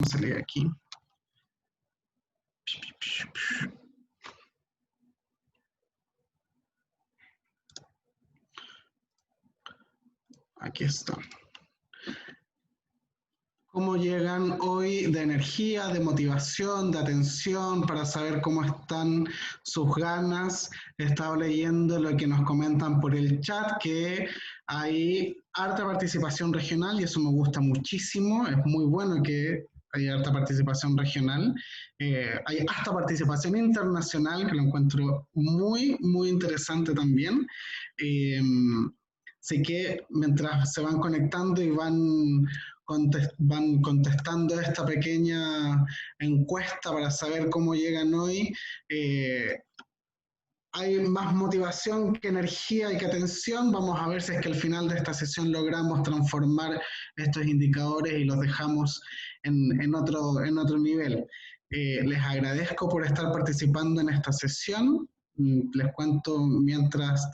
salir aquí. Aquí está. ¿Cómo llegan hoy de energía, de motivación, de atención, para saber cómo están sus ganas? He estado leyendo lo que nos comentan por el chat, que hay harta participación regional y eso me gusta muchísimo. Es muy bueno que haya harta participación regional. Hay hasta participación internacional, que lo encuentro muy, muy interesante también. Eh, Así que mientras se van conectando y van contestando esta pequeña encuesta para saber cómo llegan hoy, hay más motivación que energía y que atención. Vamos a ver si es que al final de esta sesión logramos transformar estos indicadores y los dejamos en otro nivel. Les agradezco por estar participando en esta sesión. Les cuento mientras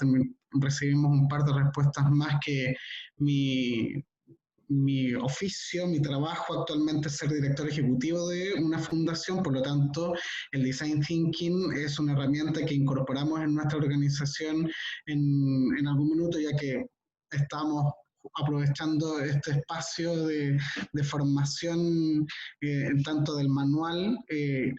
recibimos un par de respuestas más que mi oficio, mi trabajo actualmente es ser director ejecutivo de una fundación, por lo tanto, el Design Thinking es una herramienta que incorporamos en nuestra organización en algún minuto, ya que estamos aprovechando este espacio de formación, tanto del manual,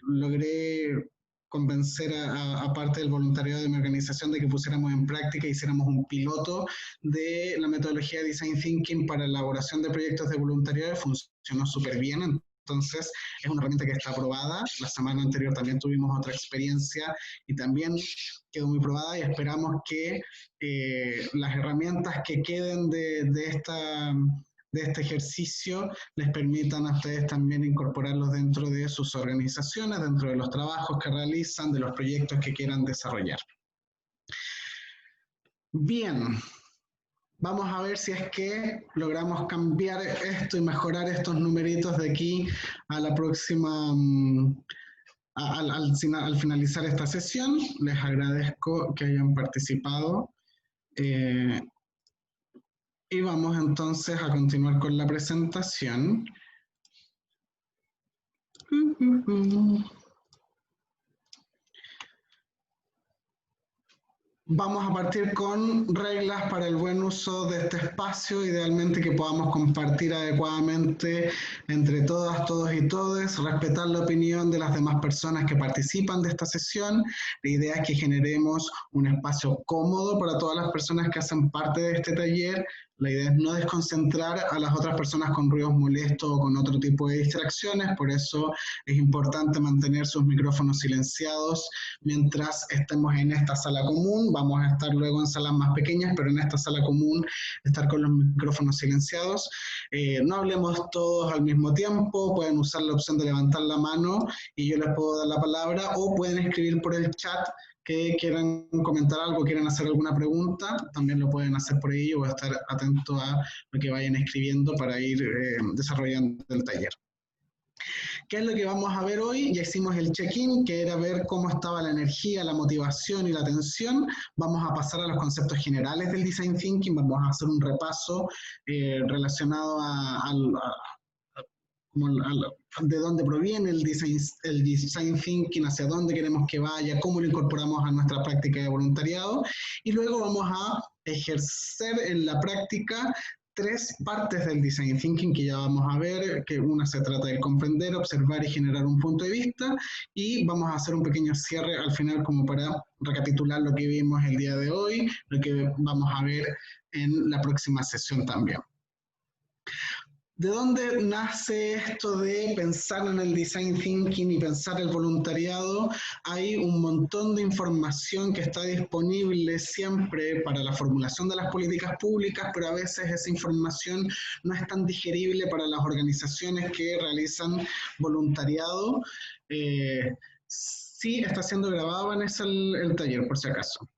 logré convencer a parte del voluntariado de mi organización de que pusiéramos en práctica, hiciéramos un piloto de la metodología de Design Thinking para elaboración de proyectos de voluntariado. Funcionó súper bien. Entonces, es una herramienta que está aprobada. La semana anterior también tuvimos otra experiencia y también quedó muy probada, y esperamos que las herramientas que queden de este ejercicio les permitan a ustedes también incorporarlos dentro de sus organizaciones, dentro de los trabajos que realizan, de los proyectos que quieran desarrollar. Bien, vamos a ver si es que logramos cambiar esto y mejorar estos numeritos de aquí a la próxima, al finalizar esta sesión. Les agradezco que hayan participado. Y vamos entonces a continuar con la presentación. Vamos a partir con reglas para el buen uso de este espacio, idealmente que podamos compartir adecuadamente entre todas, todos y todes, respetar la opinión de las demás personas que participan de esta sesión. La idea es que generemos un espacio cómodo para todas las personas que hacen parte de este taller. La idea es no desconcentrar a las otras personas con ruidos molestos o con otro tipo de distracciones, por eso es importante mantener sus micrófonos silenciados mientras estemos en esta sala común. Vamos a estar luego en salas más pequeñas, pero en esta sala común estar con los micrófonos silenciados. No hablemos todos al mismo tiempo, pueden usar la opción de levantar la mano y yo les puedo dar la palabra, o pueden escribir por el chat que quieran comentar algo, quieran hacer alguna pregunta, también lo pueden hacer por ahí. Yo voy a estar atento a lo que vayan escribiendo para ir desarrollando el taller. ¿Qué es lo que vamos a ver hoy? Ya hicimos el check-in, que era ver cómo estaba la energía, la motivación y la atención. Vamos a pasar a los conceptos generales del Design Thinking, vamos a hacer un repaso relacionado de dónde proviene el design Thinking, hacia dónde queremos que vaya, cómo lo incorporamos a nuestra práctica de voluntariado, y luego vamos a ejercer en la práctica tres partes del Design Thinking que ya vamos a ver, que una se trata de comprender, observar y generar un punto de vista, y vamos a hacer un pequeño cierre al final como para recapitular lo que vimos el día de hoy, lo que vamos a ver en la próxima sesión también. ¿De dónde nace esto de pensar en el Design Thinking y pensar el voluntariado? Hay un montón de información que está disponible siempre para la formulación de las políticas públicas, pero a veces esa información no es tan digerible para las organizaciones que realizan voluntariado. Sí está siendo grabado, Vanessa, el taller, por si acaso.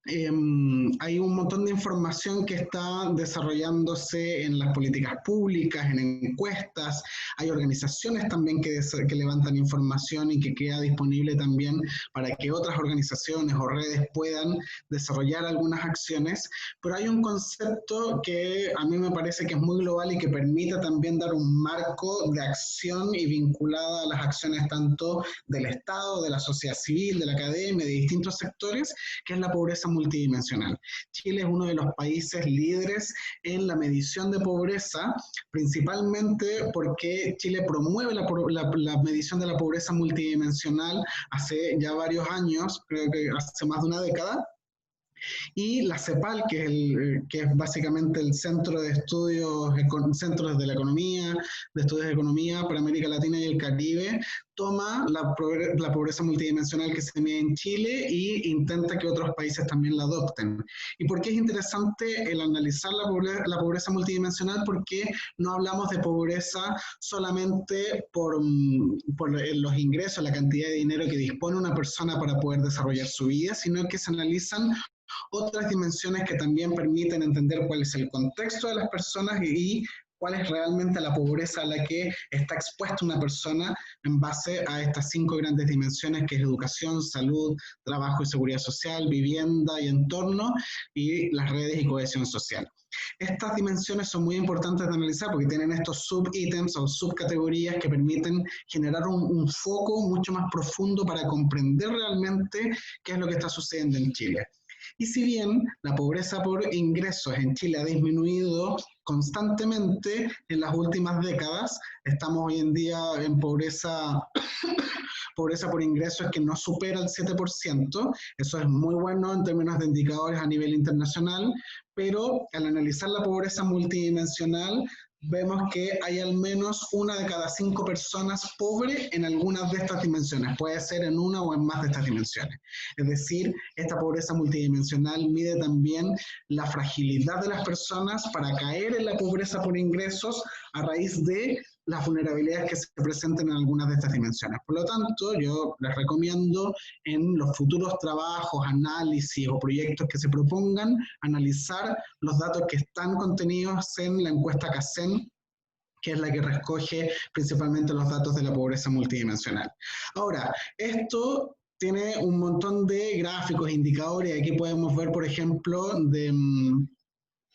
hay un montón de información que está desarrollándose en las políticas públicas, en encuestas. Hay organizaciones también que levantan información y que queda disponible también para que otras organizaciones o redes puedan desarrollar algunas acciones. Pero hay un concepto que a mí me parece que es muy global y que permite también dar un marco de acción y vinculada a las acciones tanto del Estado, de la sociedad civil, de la academia, de distintos sectores, que es la pobreza multidimensional. Chile es uno de los países líderes en la medición de pobreza, principalmente porque Chile promueve la medición de la pobreza multidimensional hace ya varios años, creo que hace más de una década, y la CEPAL, que es básicamente el centro de estudios, centros de la economía, de estudios de economía para América Latina y el Caribe, toma la pobreza multidimensional que se mide en Chile e intenta que otros países también la adopten. ¿Y por qué es interesante el analizar la pobreza multidimensional? Porque no hablamos de pobreza solamente por los ingresos, la cantidad de dinero que dispone una persona para poder desarrollar su vida, sino que se analizan otras dimensiones que también permiten entender cuál es el contexto de las personas y cuál es realmente la pobreza a la que está expuesta una persona en base a estas 5 grandes dimensiones que es educación, salud, trabajo y seguridad social, vivienda y entorno, y las redes y cohesión social. Estas dimensiones son muy importantes de analizar porque tienen estos subítems o subcategorías que permiten generar un foco mucho más profundo para comprender realmente qué es lo que está sucediendo en Chile. Y si bien la pobreza por ingresos en Chile ha disminuido constantemente en las últimas décadas, estamos hoy en día en pobreza por ingresos que no supera el 7%, eso es muy bueno en términos de indicadores a nivel internacional, pero al analizar la pobreza multidimensional, vemos que hay al menos 1 de cada 5 personas pobre en algunas de estas dimensiones, puede ser en una o en más de estas dimensiones. Es decir, esta pobreza multidimensional mide también la fragilidad de las personas para caer en la pobreza por ingresos a raíz de las vulnerabilidades que se presenten en algunas de estas dimensiones. Por lo tanto, yo les recomiendo en los futuros trabajos, análisis o proyectos que se propongan, analizar los datos que están contenidos en la encuesta CACEN, que es la que recoge principalmente los datos de la pobreza multidimensional. Ahora, esto tiene un montón de gráficos, indicadores. Aquí podemos ver, por ejemplo,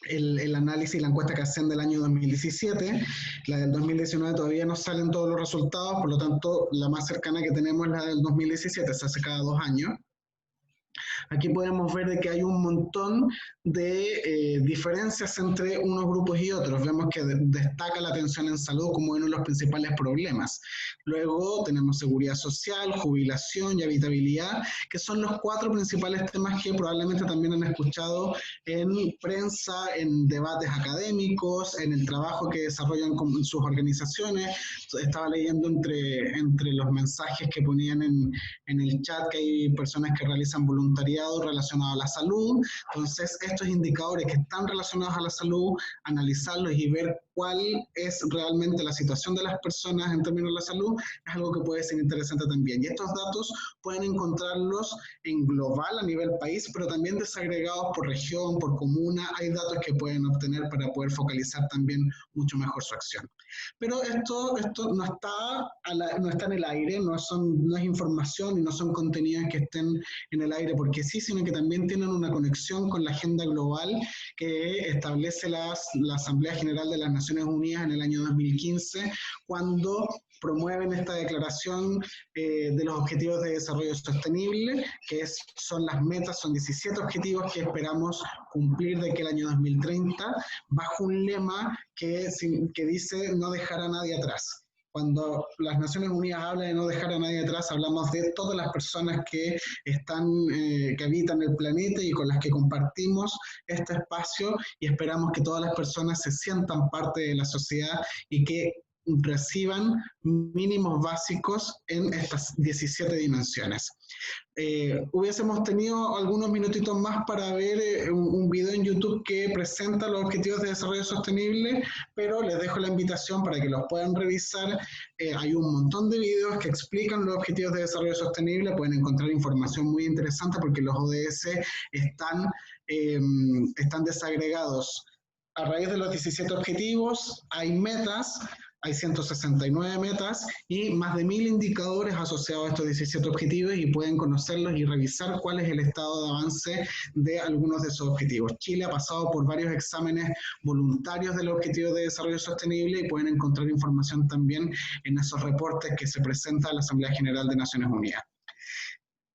el análisis y la encuesta que hacen del año 2017, la del 2019 todavía no salen todos los resultados, por lo tanto la más cercana que tenemos es la del 2017, se hace cada 2 años. Aquí podemos ver de que hay un montón de diferencias entre unos grupos y otros. Vemos que destaca la atención en salud como uno de los principales problemas. Luego tenemos seguridad social, jubilación y habitabilidad, que son los 4 principales temas que probablemente también han escuchado en prensa, en debates académicos, en el trabajo que desarrollan con sus organizaciones. Estaba leyendo entre los mensajes que ponían en el chat que hay personas que realizan voluntariado relacionado a la salud. Entonces, estos indicadores que están relacionados a la salud, analizarlos y ver cuál es realmente la situación de las personas en términos de la salud, es algo que puede ser interesante también. Y estos datos pueden encontrarlos en global a nivel país, pero también desagregados por región, por comuna. Hay datos que pueden obtener para poder focalizar también mucho mejor su acción. Pero esto no está en el aire, no es información y no son contenidos que estén en el aire porque sí, sino que también tienen una conexión con la agenda global que establece la Asamblea General de las Naciones Unidas en el año 2015, cuando promueven esta declaración de los Objetivos de Desarrollo Sostenible, son las metas, son 17 objetivos que esperamos cumplir de que el año 2030, bajo un lema que dice no dejar a nadie atrás. Cuando las Naciones Unidas hablan de no dejar a nadie atrás, hablamos de todas las personas que habitan el planeta y con las que compartimos este espacio, y esperamos que todas las personas se sientan parte de la sociedad y que reciban mínimos básicos en estas 17 dimensiones. Hubiésemos tenido algunos minutitos más para ver un video en YouTube que presenta los objetivos de desarrollo sostenible, pero les dejo la invitación para que los puedan revisar. Hay un montón de videos que explican los objetivos de desarrollo sostenible, pueden encontrar información muy interesante porque los ODS están desagregados. A raíz de los 17 objetivos hay metas, hay 169 metas y más de 1000 indicadores asociados a estos 17 objetivos y pueden conocerlos y revisar cuál es el estado de avance de algunos de esos objetivos. Chile ha pasado por varios exámenes voluntarios de los objetivos de desarrollo sostenible y pueden encontrar información también en esos reportes que se presentan a la Asamblea General de Naciones Unidas.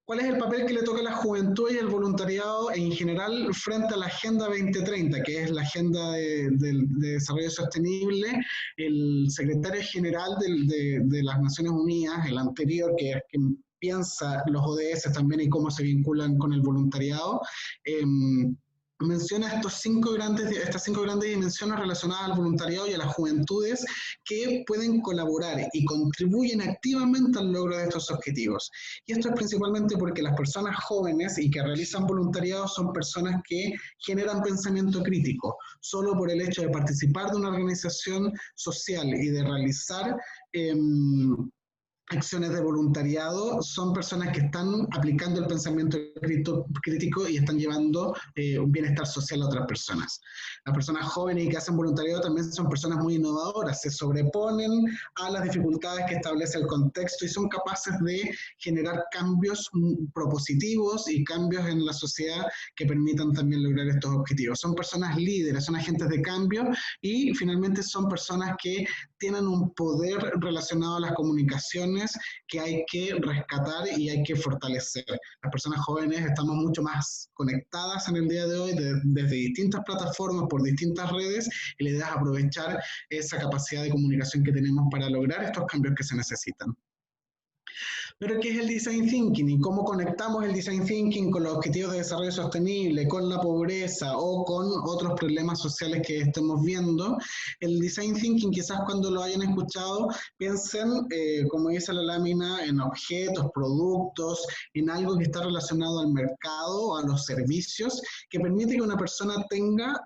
¿Cuál es el papel que le toca a la juventud y el voluntariado en general frente a la Agenda 2030, que es la Agenda de Desarrollo Sostenible? El secretario general de las Naciones Unidas, el anterior, que piensa los ODS también y cómo se vinculan con el voluntariado, menciona estas cinco grandes dimensiones relacionadas al voluntariado y a las juventudes que pueden colaborar y contribuyen activamente al logro de estos objetivos. Y esto es principalmente porque las personas jóvenes y que realizan voluntariado son personas que generan pensamiento crítico. Solo por el hecho de participar de una organización social y de realizar acciones de voluntariado, son personas que están aplicando el pensamiento crítico y están llevando un bienestar social a otras personas. Las personas jóvenes que hacen voluntariado también son personas muy innovadoras, se sobreponen a las dificultades que establece el contexto y son capaces de generar cambios propositivos y cambios en la sociedad que permitan también lograr estos objetivos. Son personas líderes, son agentes de cambio y finalmente son personas que tienen un poder relacionado a las comunicaciones que hay que rescatar y hay que fortalecer. Las personas jóvenes estamos mucho más conectadas en el día de hoy desde distintas plataformas, por distintas redes, y la idea es aprovechar esa capacidad de comunicación que tenemos para lograr estos cambios que se necesitan. Pero ¿qué es el Design Thinking y cómo conectamos el Design Thinking con los objetivos de desarrollo sostenible, con la pobreza o con otros problemas sociales que estemos viendo? El Design Thinking, quizás cuando lo hayan escuchado, piensen, como dice la lámina, en objetos, productos, en algo que está relacionado al mercado o a los servicios, que permite que una persona tenga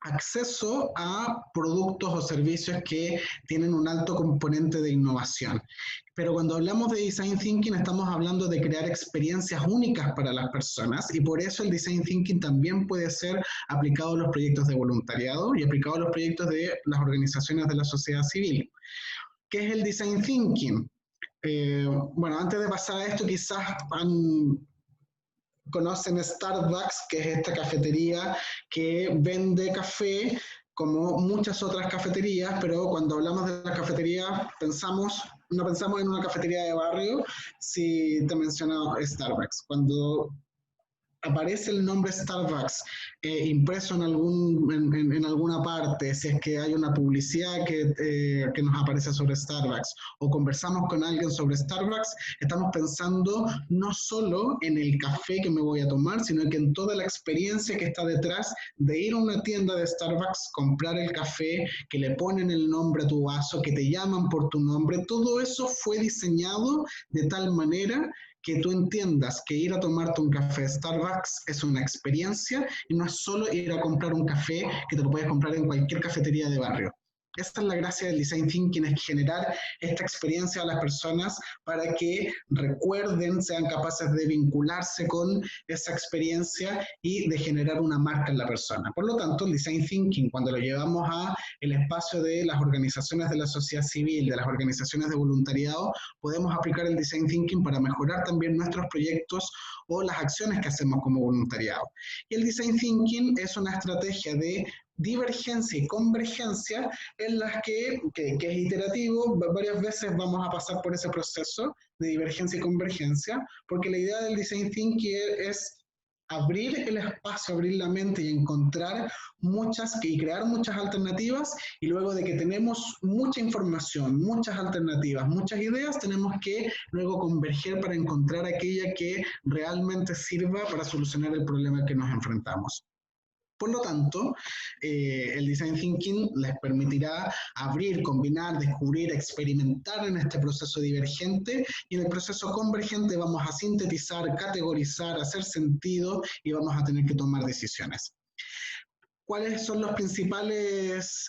acceso a productos o servicios que tienen un alto componente de innovación. Pero cuando hablamos de Design Thinking estamos hablando de crear experiencias únicas para las personas y por eso el Design Thinking también puede ser aplicado a los proyectos de voluntariado y aplicado a los proyectos de las organizaciones de la sociedad civil. ¿Qué es el Design Thinking? Bueno, antes de pasar a esto, quizás conocen Starbucks, que es esta cafetería que vende café como muchas otras cafeterías, pero cuando hablamos de la cafetería no pensamos en una cafetería de barrio si te menciono Starbucks. Cuando aparece el nombre Starbucks impreso en alguna parte, si es que hay una publicidad que nos aparece sobre Starbucks o conversamos con alguien sobre Starbucks, estamos pensando no solo en el café que me voy a tomar, sino que en toda la experiencia que está detrás de ir a una tienda de Starbucks, comprar el café, que le ponen el nombre a tu vaso, que te llaman por tu nombre. Todo eso fue diseñado de tal manera que tú entiendas que ir a tomarte un café Starbucks es una experiencia y no es solo ir a comprar un café que te lo puedes comprar en cualquier cafetería de barrio. Esta es la gracia del Design Thinking, es generar esta experiencia a las personas para que recuerden, sean capaces de vincularse con esa experiencia y de generar una marca en la persona. Por lo tanto, el Design Thinking, cuando lo llevamos a el espacio de las organizaciones de la sociedad civil, de las organizaciones de voluntariado, podemos aplicar el Design Thinking para mejorar también nuestros proyectos o las acciones que hacemos como voluntariado. Y el Design Thinking es una estrategia de divergencia y convergencia en las que es iterativo, varias veces vamos a pasar por ese proceso de divergencia y convergencia, porque la idea del Design Thinking es abrir el espacio, abrir la mente y encontrar y crear muchas alternativas, y luego de que tenemos mucha información, muchas alternativas, muchas ideas, tenemos que luego converger para encontrar aquella que realmente sirva para solucionar el problema al que nos enfrentamos. Por lo tanto, el Design Thinking les permitirá abrir, combinar, descubrir, experimentar en este proceso divergente, y en el proceso convergente vamos a sintetizar, categorizar, hacer sentido y vamos a tener que tomar decisiones. ¿Cuáles son los principales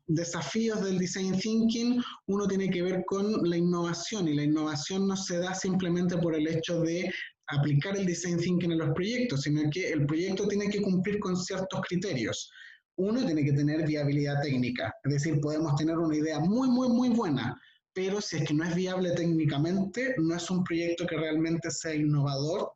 desafíos del Design Thinking? Uno tiene que ver con la innovación, y la innovación no se da simplemente por el hecho de aplicar el Design Thinking en los proyectos, sino que el proyecto tiene que cumplir con ciertos criterios. Uno tiene que tener viabilidad técnica, es decir, podemos tener una idea muy buena, pero si es que no es viable técnicamente, no es un proyecto que realmente sea innovador,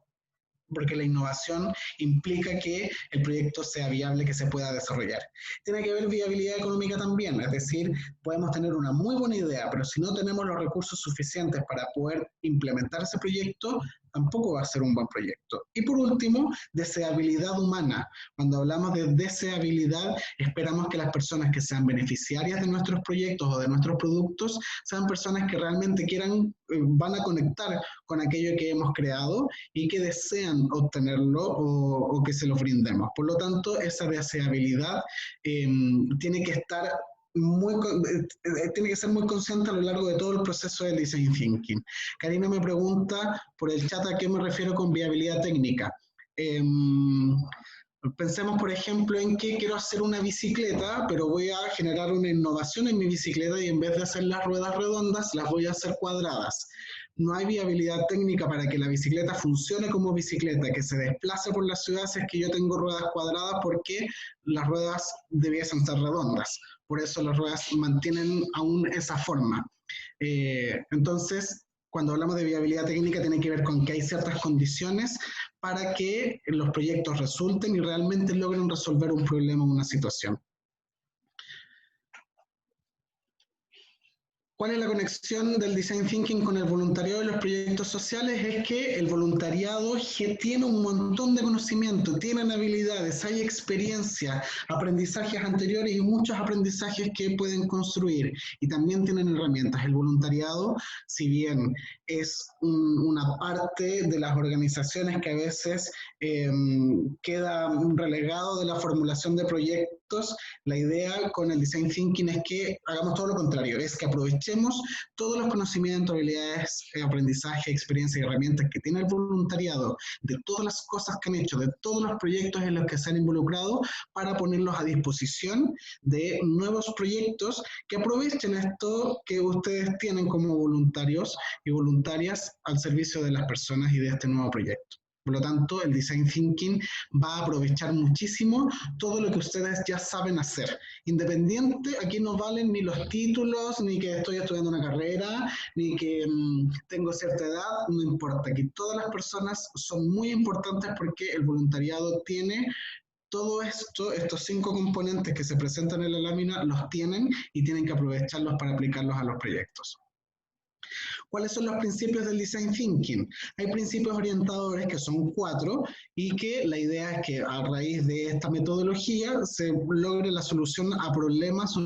porque la innovación implica que el proyecto sea viable, que se pueda desarrollar. Tiene que haber viabilidad económica también, es decir, podemos tener una muy buena idea, pero si no tenemos los recursos suficientes para poder implementar ese proyecto, tampoco va a ser un buen proyecto. Y por último, deseabilidad humana. Cuando hablamos de deseabilidad, esperamos que las personas que sean beneficiarias de nuestros proyectos o de nuestros productos sean personas que realmente quieran, van a conectar con aquello que hemos creado y que desean obtenerlo o que se lo brindemos. Por lo tanto, esa deseabilidad tiene que estar tiene que ser muy consciente a lo largo de todo el proceso del Design Thinking. Karina me pregunta por el chat a qué me refiero con viabilidad técnica. Pensemos, por ejemplo, en que quiero hacer una bicicleta, pero voy a generar una innovación en mi bicicleta y en vez de hacer las ruedas redondas, las voy a hacer cuadradas. No hay viabilidad técnica para que la bicicleta funcione como bicicleta, que se desplace por las ciudades, es que yo tengo ruedas cuadradas, porque las ruedas debiesen ser redondas. Por eso las ruedas mantienen aún esa forma. Entonces, cuando hablamos de viabilidad técnica, tiene que ver con que hay ciertas condiciones para que los proyectos resulten y realmente logren resolver un problema o una situación. ¿Cuál es la conexión del Design Thinking con el voluntariado y los proyectos sociales? Es que el voluntariado tiene un montón de conocimiento, tienen habilidades, hay experiencia, aprendizajes anteriores y muchos aprendizajes que pueden construir, y también tienen herramientas. El voluntariado, si bien es una parte de las organizaciones que a veces queda relegado de la formulación de proyectos, la idea con el Design Thinking es que hagamos todo lo contrario, es que aprovechemos todos los conocimientos, habilidades, aprendizaje, experiencia y herramientas que tiene el voluntariado, de todas las cosas que han hecho, de todos los proyectos en los que se han involucrado, para ponerlos a disposición de nuevos proyectos que aprovechen esto que ustedes tienen como voluntarios y voluntarias al servicio de las personas y de este nuevo proyecto. Por lo tanto, el Design Thinking va a aprovechar muchísimo todo lo que ustedes ya saben hacer. Independiente, aquí no valen ni los títulos, ni que estoy estudiando una carrera, ni que tengo cierta edad, no importa. Aquí todas las personas son muy importantes, porque el voluntariado tiene todo esto, estos 5 componentes que se presentan en la lámina, los tienen y tienen que aprovecharlos para aplicarlos a los proyectos. ¿Cuáles son los principios del Design Thinking? Hay principios orientadores, que son 4, y que la idea es que a raíz de esta metodología se logre la solución a problemas o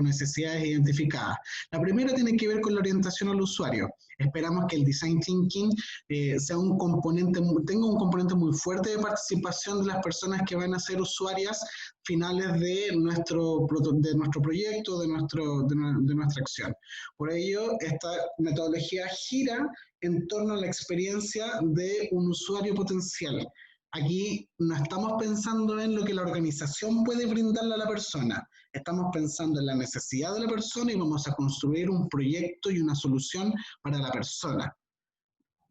necesidades identificadas. La primera tiene que ver con la orientación al usuario. Esperamos que el Design Thinking tenga un componente muy fuerte de participación de las personas que van a ser usuarias finales de nuestro proyecto, de nuestra acción. Por ello, esta metodología gira en torno a la experiencia de un usuario potencial. Aquí no estamos pensando en lo que la organización puede brindarle a la persona, estamos pensando en la necesidad de la persona y vamos a construir un proyecto y una solución para la persona.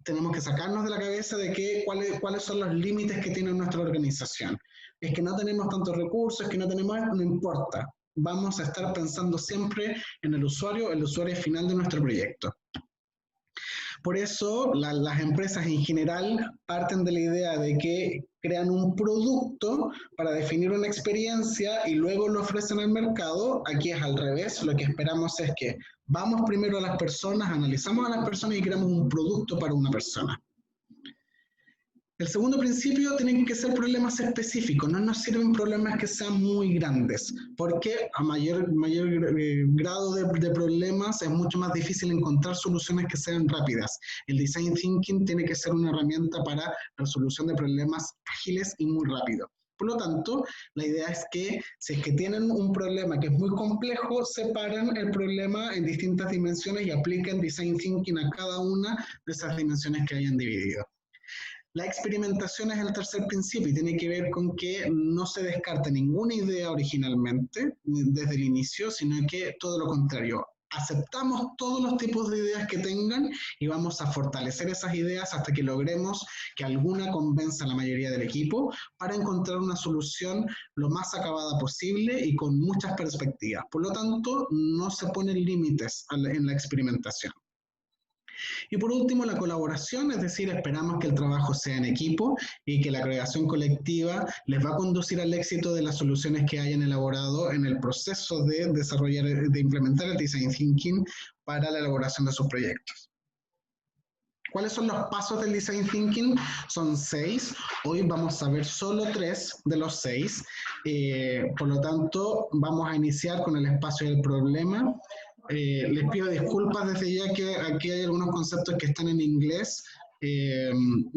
Tenemos que sacarnos de la cabeza de cuáles son los límites que tiene nuestra organización. Es que no tenemos tantos recursos, es que no tenemos, no importa. Vamos a estar pensando siempre en el usuario final de nuestro proyecto. Por eso las empresas en general parten de la idea de que crean un producto para definir una experiencia y luego lo ofrecen al mercado. Aquí es al revés, lo que esperamos es que vamos primero a las personas, analizamos a las personas y creamos un producto para una persona. El segundo principio, tienen que ser problemas específicos, no nos sirven problemas que sean muy grandes, porque a mayor grado de problemas es mucho más difícil encontrar soluciones que sean rápidas. El Design Thinking tiene que ser una herramienta para resolución de problemas ágiles y muy rápido. Por lo tanto, la idea es que si es que tienen un problema que es muy complejo, separen el problema en distintas dimensiones y apliquen Design Thinking a cada una de esas dimensiones que hayan dividido. La experimentación es el tercer principio y tiene que ver con que no se descarta ninguna idea originalmente desde el inicio, sino que todo lo contrario. Aceptamos todos los tipos de ideas que tengan y vamos a fortalecer esas ideas hasta que logremos que alguna convenza a la mayoría del equipo para encontrar una solución lo más acabada posible y con muchas perspectivas. Por lo tanto, no se ponen límites en la experimentación. Y por último, la colaboración, es decir, esperamos que el trabajo sea en equipo y que la creación colectiva les va a conducir al éxito de las soluciones que hayan elaborado en el proceso de desarrollar, de implementar el Design Thinking para la elaboración de sus proyectos. ¿Cuáles son los pasos del Design Thinking? Son 6. Hoy vamos a ver solo 3 de los 6. Por lo tanto, vamos a iniciar con el espacio del problema. Les pido disculpas desde ya que aquí hay algunos conceptos que están en inglés,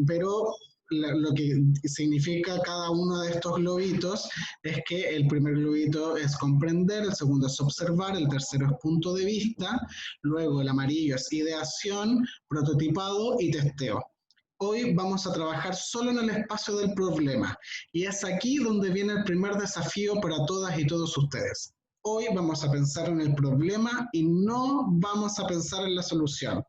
pero lo que significa cada uno de estos globitos es que el primer globito es comprender, el segundo es observar, el tercero es punto de vista, luego el amarillo es ideación, prototipado y testeo. Hoy vamos a trabajar solo en el espacio del problema y es aquí donde viene el primer desafío para todas y todos ustedes. Hoy vamos a pensar en el problema y no vamos a pensar en la solución.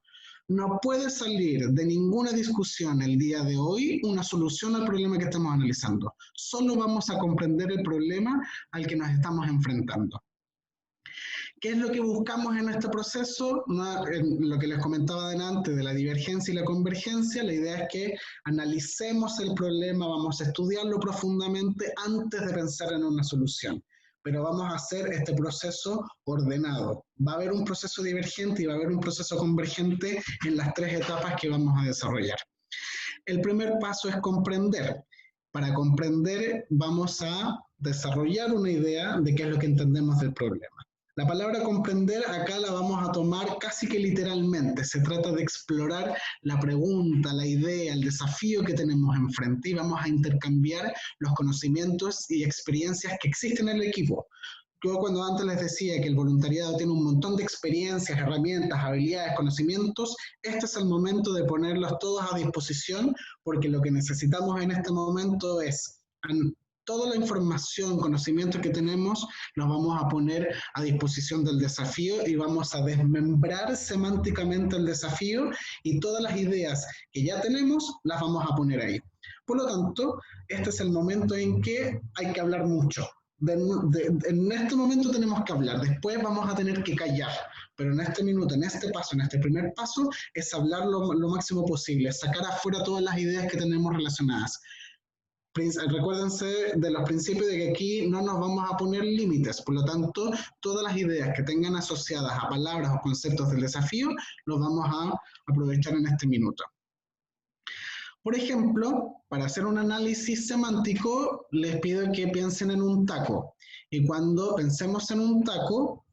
No puede salir de ninguna discusión el día de hoy una solución al problema que estamos analizando. Solo vamos a comprender el problema al que nos estamos enfrentando. ¿Qué es lo que buscamos en este proceso? Lo que les comentaba delante de la divergencia y la convergencia, la idea es que analicemos el problema, vamos a estudiarlo profundamente antes de pensar en una solución. Pero vamos a hacer este proceso ordenado. Va a haber un proceso divergente y va a haber un proceso convergente en las 3 etapas que vamos a desarrollar. El primer paso es comprender. Para comprender vamos a desarrollar una idea de qué es lo que entendemos del problema. La palabra comprender acá la vamos a tomar casi que literalmente. Se trata de explorar la pregunta, la idea, el desafío que tenemos enfrente y vamos a intercambiar los conocimientos y experiencias que existen en el equipo. Yo cuando antes les decía que el voluntariado tiene un montón de experiencias, herramientas, habilidades, conocimientos, este es el momento de ponerlos todos a disposición porque lo que necesitamos en este momento es toda la información, conocimiento que tenemos, los vamos a poner a disposición del desafío y vamos a desmembrar semánticamente el desafío y todas las ideas que ya tenemos las vamos a poner ahí. Por lo tanto, este es el momento en que hay que hablar mucho. En este momento tenemos que hablar, después vamos a tener que callar, pero en este minuto, en este paso, en este primer paso, es hablar lo máximo posible, sacar afuera todas las ideas que tenemos relacionadas. Recuérdense de los principios de que aquí no nos vamos a poner límites, por lo tanto, todas las ideas que tengan asociadas a palabras o conceptos del desafío, los vamos a aprovechar en este minuto. Por ejemplo, para hacer un análisis semántico, les pido que piensen en un taco. Y cuando pensemos en un taco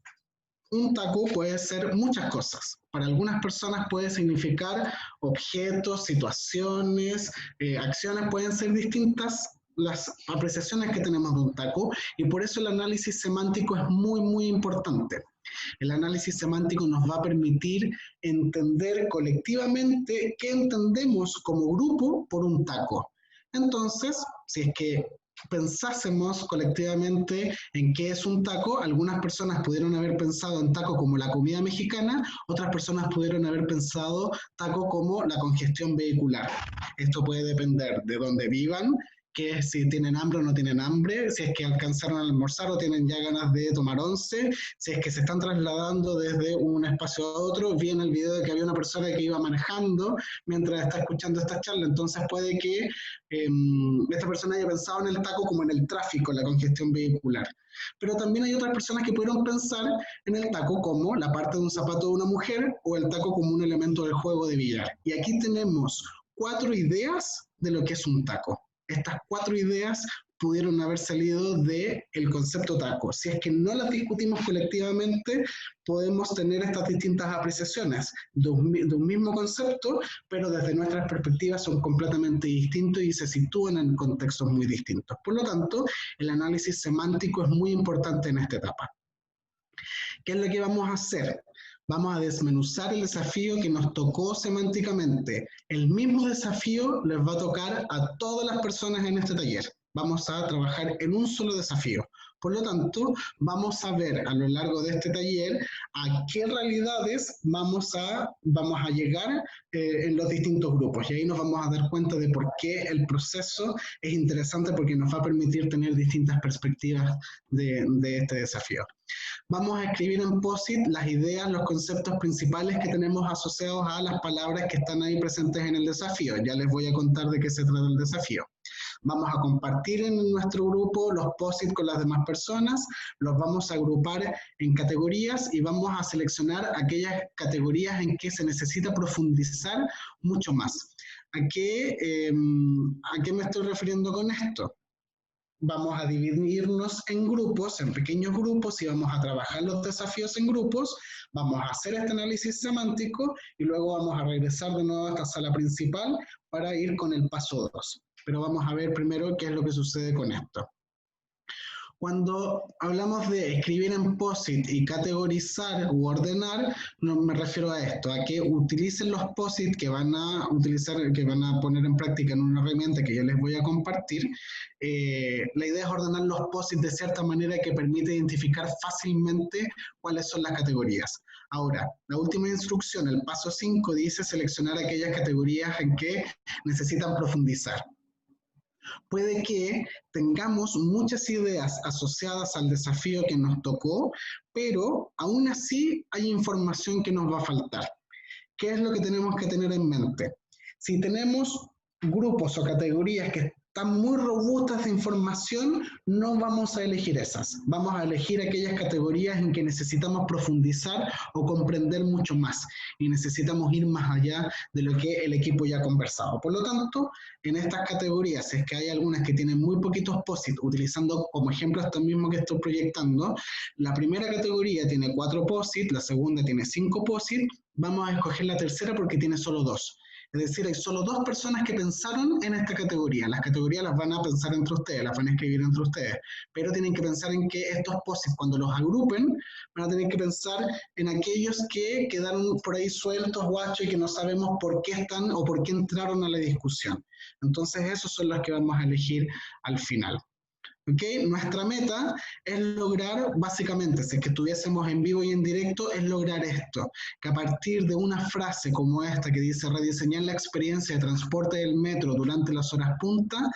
puede ser muchas cosas. Para algunas personas puede significar objetos, situaciones, acciones, pueden ser distintas las apreciaciones que tenemos de un taco y por eso el análisis semántico es muy, muy importante. El análisis semántico nos va a permitir entender colectivamente qué entendemos como grupo por un taco. Entonces, si es que pensásemos colectivamente en qué es un taco, algunas personas pudieron haber pensado en taco como la comida mexicana, otras personas pudieron haber pensado taco como la congestión vehicular. Esto puede depender de dónde vivan, que si tienen hambre o no tienen hambre, si es que alcanzaron a almorzar o tienen ya ganas de tomar once, si es que se están trasladando desde un espacio a otro. Vi en el video de que había una persona que iba manejando mientras está escuchando esta charla, entonces puede que esta persona haya pensado en el taco como en el tráfico, la congestión vehicular. Pero también hay otras personas que pudieron pensar en el taco como la parte de un zapato de una mujer o el taco como un elemento del juego de billar. Y aquí tenemos 4 ideas de lo que es un taco. Estas 4 ideas pudieron haber salido del concepto TACO. Si es que no las discutimos colectivamente, podemos tener estas distintas apreciaciones de un mismo concepto, pero desde nuestras perspectivas son completamente distintos y se sitúan en contextos muy distintos. Por lo tanto, el análisis semántico es muy importante en esta etapa. ¿Qué es lo que vamos a hacer? Vamos a desmenuzar el desafío que nos tocó semánticamente. El mismo desafío les va a tocar a todas las personas en este taller. Vamos a trabajar en un solo desafío. Por lo tanto, vamos a ver a lo largo de este taller a qué realidades vamos a llegar en los distintos grupos. Y ahí nos vamos a dar cuenta de por qué el proceso es interesante, porque nos va a permitir tener distintas perspectivas de este desafío. Vamos a escribir en POSIT las ideas, los conceptos principales que tenemos asociados a las palabras que están ahí presentes en el desafío. Ya les voy a contar de qué se trata el desafío. Vamos a compartir en nuestro grupo los POSIT con las demás personas, los vamos a agrupar en categorías y vamos a seleccionar aquellas categorías en que se necesita profundizar mucho más. ¿A qué me estoy refiriendo con esto? Vamos a dividirnos en grupos, en pequeños grupos, y vamos a trabajar los desafíos en grupos, vamos a hacer este análisis semántico y luego vamos a regresar de nuevo a esta sala principal para ir con el paso 2. Pero vamos a ver primero qué es lo que sucede con esto. Cuando hablamos de escribir en POSIT y categorizar u ordenar, no me refiero a esto, a que utilicen los POSIT que van a utilizar, que van a poner en práctica en una herramienta que yo les voy a compartir. La idea es ordenar los POSIT de cierta manera que permite identificar fácilmente cuáles son las categorías. Ahora, la última instrucción, el paso 5, dice seleccionar aquellas categorías en que necesitan profundizar. Puede que tengamos muchas ideas asociadas al desafío que nos tocó, pero aún así hay información que nos va a faltar. ¿Qué es lo que tenemos que tener en mente? Si tenemos grupos o categorías que están muy robustas de información, no vamos a elegir esas. Vamos a elegir aquellas categorías en que necesitamos profundizar o comprender mucho más y necesitamos ir más allá de lo que el equipo ya ha conversado. Por lo tanto, en estas categorías, es que hay algunas que tienen muy poquitos POSIT, utilizando como ejemplo esto mismo que estoy proyectando, la primera categoría tiene 4 POSIT, la segunda tiene 5 POSIT, vamos a escoger la tercera porque tiene solo 2. Es decir, hay solo 2 personas que pensaron en esta categoría. Las categorías las van a pensar entre ustedes, las van a escribir entre ustedes, pero tienen que pensar en que estos POSIT, cuando los agrupen, van a tener que pensar en aquellos que quedaron por ahí sueltos, guachos, y que no sabemos por qué están o por qué entraron a la discusión. Entonces, esos son los que vamos a elegir al final. ¿Okay? Nuestra meta es lograr, básicamente, si es que estuviésemos en vivo y en directo, es lograr esto, que a partir de una frase como esta que dice rediseñar la experiencia de transporte del metro durante las horas punta,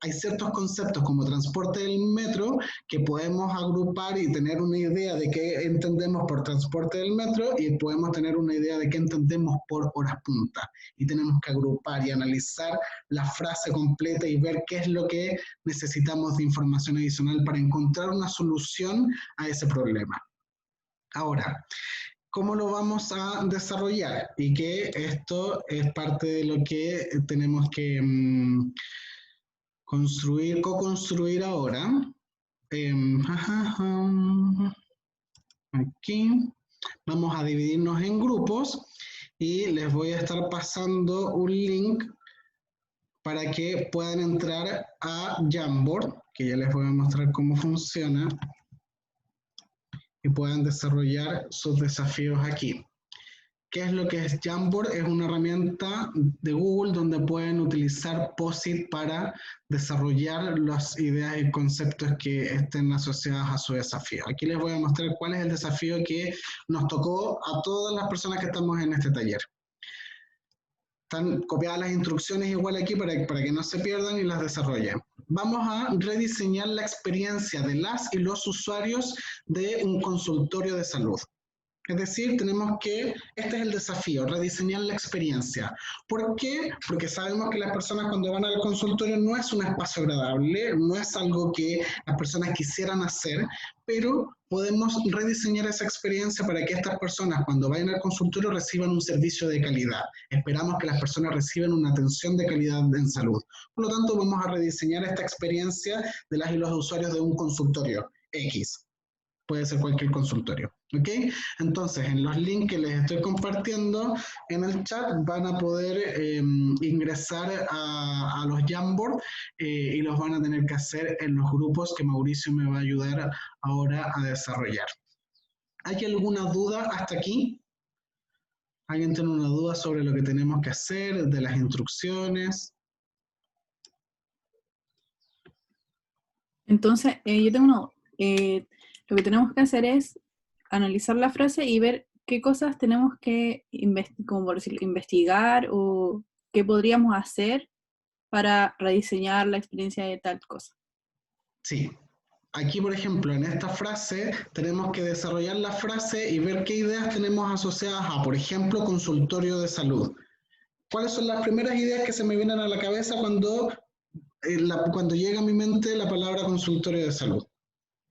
hay ciertos conceptos como transporte del metro que podemos agrupar y tener una idea de qué entendemos por transporte del metro y podemos tener una idea de qué entendemos por horas punta. Y tenemos que agrupar y analizar la frase completa y ver qué es lo que necesitamos de información adicional para encontrar una solución a ese problema. Ahora, ¿cómo lo vamos a desarrollar? Y que esto es parte de lo que tenemos que co-construir ahora. Aquí vamos a dividirnos en grupos y les voy a estar pasando un link para que puedan entrar a Jamboard, que ya les voy a mostrar cómo funciona, y puedan desarrollar sus desafíos aquí. ¿Qué es lo que es Jamboard? Es una herramienta de Google donde pueden utilizar POSIT para desarrollar las ideas y conceptos que estén asociadas a su desafío. Aquí les voy a mostrar cuál es el desafío que nos tocó a todas las personas que estamos en este taller. Están copiadas las instrucciones igual aquí para que no se pierdan y las desarrollen. Vamos a rediseñar la experiencia de las y los usuarios de un consultorio de salud. Es decir, este es el desafío, rediseñar la experiencia. ¿Por qué? Porque sabemos que las personas cuando van al consultorio no es un espacio agradable, no es algo que las personas quisieran hacer, pero podemos rediseñar esa experiencia para que estas personas cuando vayan al consultorio reciban un servicio de calidad. Esperamos que las personas reciban una atención de calidad en salud. Por lo tanto, vamos a rediseñar esta experiencia de las y los usuarios de un consultorio X. Puede ser cualquier consultorio, ¿ok? Entonces, en los links que les estoy compartiendo en el chat van a poder ingresar a los Jamboard y los van a tener que hacer en los grupos que Mauricio me va a ayudar ahora a desarrollar. ¿Hay alguna duda hasta aquí? ¿Alguien tiene una duda sobre lo que tenemos que hacer, de las instrucciones? Entonces, yo tengo una duda. Lo que tenemos que hacer es analizar la frase y ver qué cosas tenemos que como por decirlo, investigar o qué podríamos hacer para rediseñar la experiencia de tal cosa. Sí. Aquí, por ejemplo, en esta frase tenemos que desarrollar la frase y ver qué ideas tenemos asociadas a, por ejemplo, consultorio de salud. ¿Cuáles son las primeras ideas que se me vienen a la cabeza cuando llega a mi mente la palabra consultorio de salud?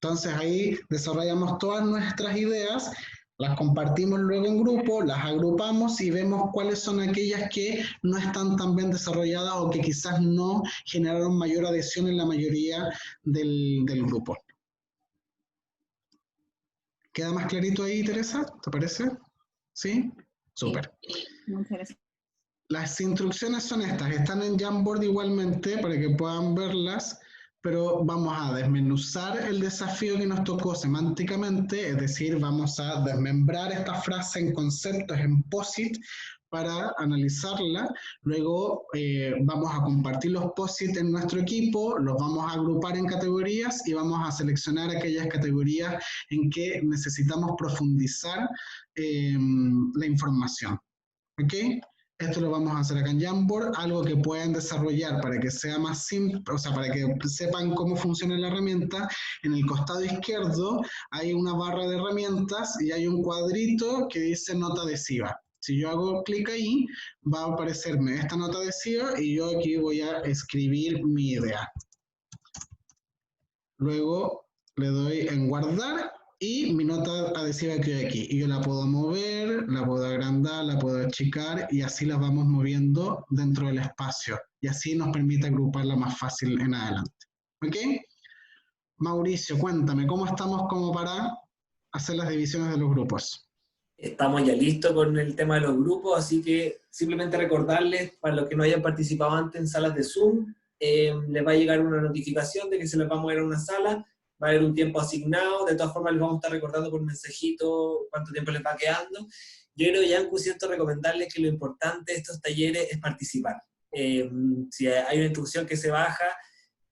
Entonces ahí desarrollamos todas nuestras ideas, las compartimos luego en grupo, las agrupamos y vemos cuáles son aquellas que no están tan bien desarrolladas o que quizás no generaron mayor adhesión en la mayoría del grupo. ¿Queda más clarito ahí, Teresa? ¿Te parece? ¿Sí? Súper. Muchas gracias. Las instrucciones son estas, están en Jamboard igualmente para que puedan verlas, pero vamos a desmenuzar el desafío que nos tocó semánticamente, es decir, vamos a desmembrar esta frase en conceptos, en POSIT, para analizarla. Luego vamos a compartir los POSIT en nuestro equipo, los vamos a agrupar en categorías y vamos a seleccionar aquellas categorías en que necesitamos profundizar la información. ¿Ok? Esto lo vamos a hacer acá en Jamboard, algo que puedan desarrollar para que sea más simple, o sea, para que sepan cómo funciona la herramienta. En el costado izquierdo hay una barra de herramientas y hay un cuadrito que dice nota adhesiva. Si yo hago clic ahí, va a aparecerme esta nota adhesiva y yo aquí voy a escribir mi idea. Luego le doy en guardar y mi nota adhesiva queda aquí. Y yo la puedo mover, la puedo agrandar, la puedo achicar y así las vamos moviendo dentro del espacio. Y así nos permite agruparla más fácil en adelante. ¿Ok? Mauricio, cuéntame, ¿cómo estamos como para hacer las divisiones de los grupos? Estamos ya listos con el tema de los grupos, así que simplemente recordarles, para los que no hayan participado antes en salas de Zoom, les va a llegar una notificación de que se les va a mover a una sala, va a haber un tiempo asignado, de todas formas les vamos a estar recordando por mensajito cuánto tiempo les va quedando. Yo creo, Yanku, siento recomendarles que lo importante de estos talleres es participar. Si hay una instrucción que se baja,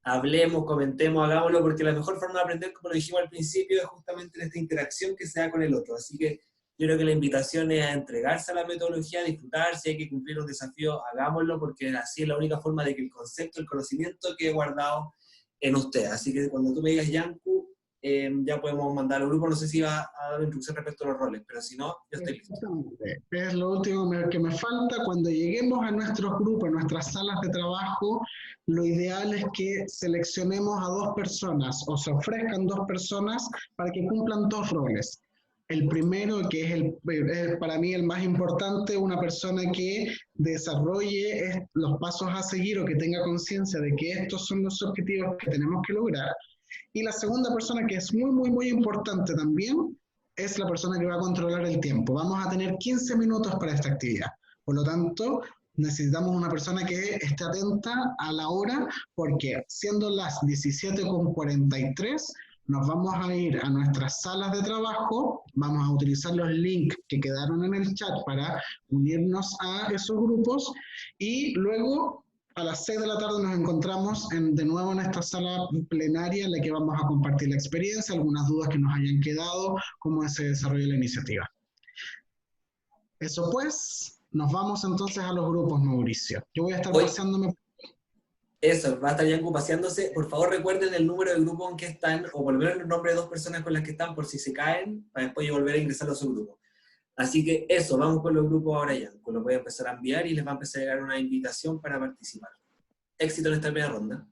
hablemos, comentemos, hagámoslo, porque la mejor forma de aprender, como lo dijimos al principio, es justamente en esta interacción que se da con el otro. Así que yo creo que la invitación es a entregarse a la metodología, a disfrutar, si hay que cumplir un desafío, hagámoslo, porque así es la única forma de que el concepto, el conocimiento quede guardado en usted. Así que cuando tú me digas, Yanku, ya podemos mandar al grupo, no sé si va a dar instrucción respecto a los roles, pero si no, yo estoy listo. Es lo último que me falta. Cuando lleguemos a nuestros grupos, a nuestras salas de trabajo, lo ideal es que seleccionemos a 2 personas o se ofrezcan 2 personas para que cumplan 2 roles. El primero, que es para mí el más importante, una persona que desarrolle los pasos a seguir o que tenga conciencia de que estos son los objetivos que tenemos que lograr. Y la segunda persona, que es muy, muy, muy importante también, es la persona que va a controlar el tiempo. Vamos a tener 15 minutos para esta actividad. Por lo tanto, necesitamos una persona que esté atenta a la hora, porque siendo las 17:43, nos vamos a ir a nuestras salas de trabajo, vamos a utilizar los links que quedaron en el chat para unirnos a esos grupos y luego a las 6 de la tarde nos encontramos de nuevo en esta sala plenaria en la que vamos a compartir la experiencia, algunas dudas que nos hayan quedado, cómo se desarrolla la iniciativa. Eso pues, nos vamos entonces a los grupos, Mauricio. Yo voy a estar paseándome. Eso, va a estar Yanku paseándose. Por favor, recuerden el número de grupo en que están, o por lo menos el nombre de 2 personas con las que están, por si se caen, para después volver a ingresar a su grupo. Así que eso, vamos con los grupos ahora ya. Los voy a empezar a enviar y les va a empezar a llegar una invitación para participar. Éxito en esta primera ronda.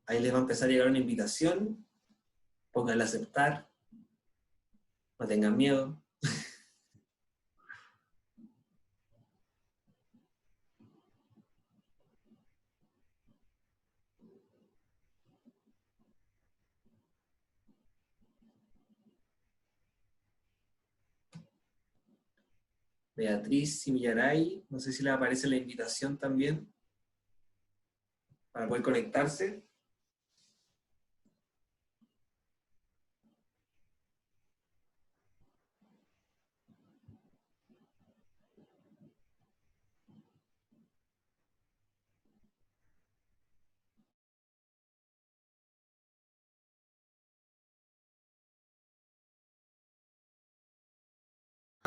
Ahí les va a empezar a llegar una invitación. Pónganla a aceptar. No tengan miedo. Beatriz Simillaray, no sé si les aparece la invitación también para poder conectarse.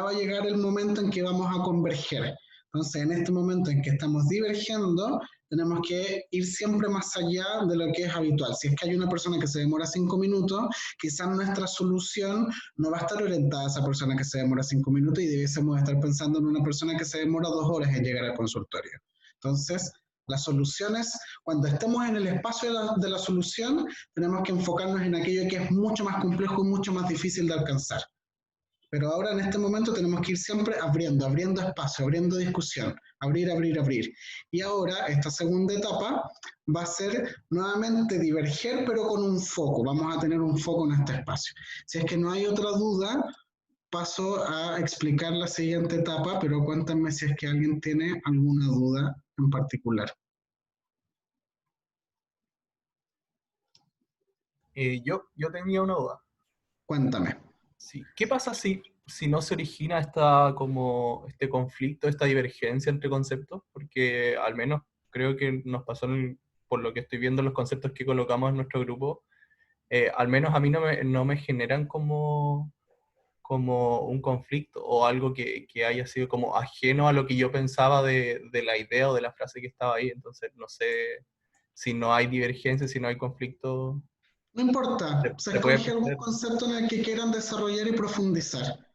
Va a llegar el momento en que vamos a converger. Entonces, en este momento en que estamos divergiendo, tenemos que ir siempre más allá de lo que es habitual. Si es que hay una persona que se demora 5 minutos, quizás nuestra solución no va a estar orientada a esa persona que se demora 5 minutos y debiésemos estar pensando en una persona que se demora 2 horas en llegar al consultorio. Entonces, las soluciones, cuando estemos en el espacio de la solución, tenemos que enfocarnos en aquello que es mucho más complejo y mucho más difícil de alcanzar. Pero ahora en este momento tenemos que ir siempre abriendo espacio, abriendo discusión, abrir. Y ahora esta segunda etapa va a ser nuevamente diverger, pero con un foco. Vamos a tener un foco en este espacio. Si es que no hay otra duda, paso a explicar la siguiente etapa, pero cuéntenme si es que alguien tiene alguna duda en particular. Yo tenía una duda. Cuéntame. Sí. ¿Qué pasa si no se origina este conflicto, esta divergencia entre conceptos? Porque al menos creo que nos pasó, por lo que estoy viendo, los conceptos que colocamos en nuestro grupo, al menos a mí no me generan como un conflicto o algo que haya sido como ajeno a lo que yo pensaba de la idea o de la frase que estaba ahí. Entonces no sé si no hay divergencia, si no hay conflicto. No importa, se ¿Se puede escoge algún perder? concepto en el que quieran desarrollar y profundizar.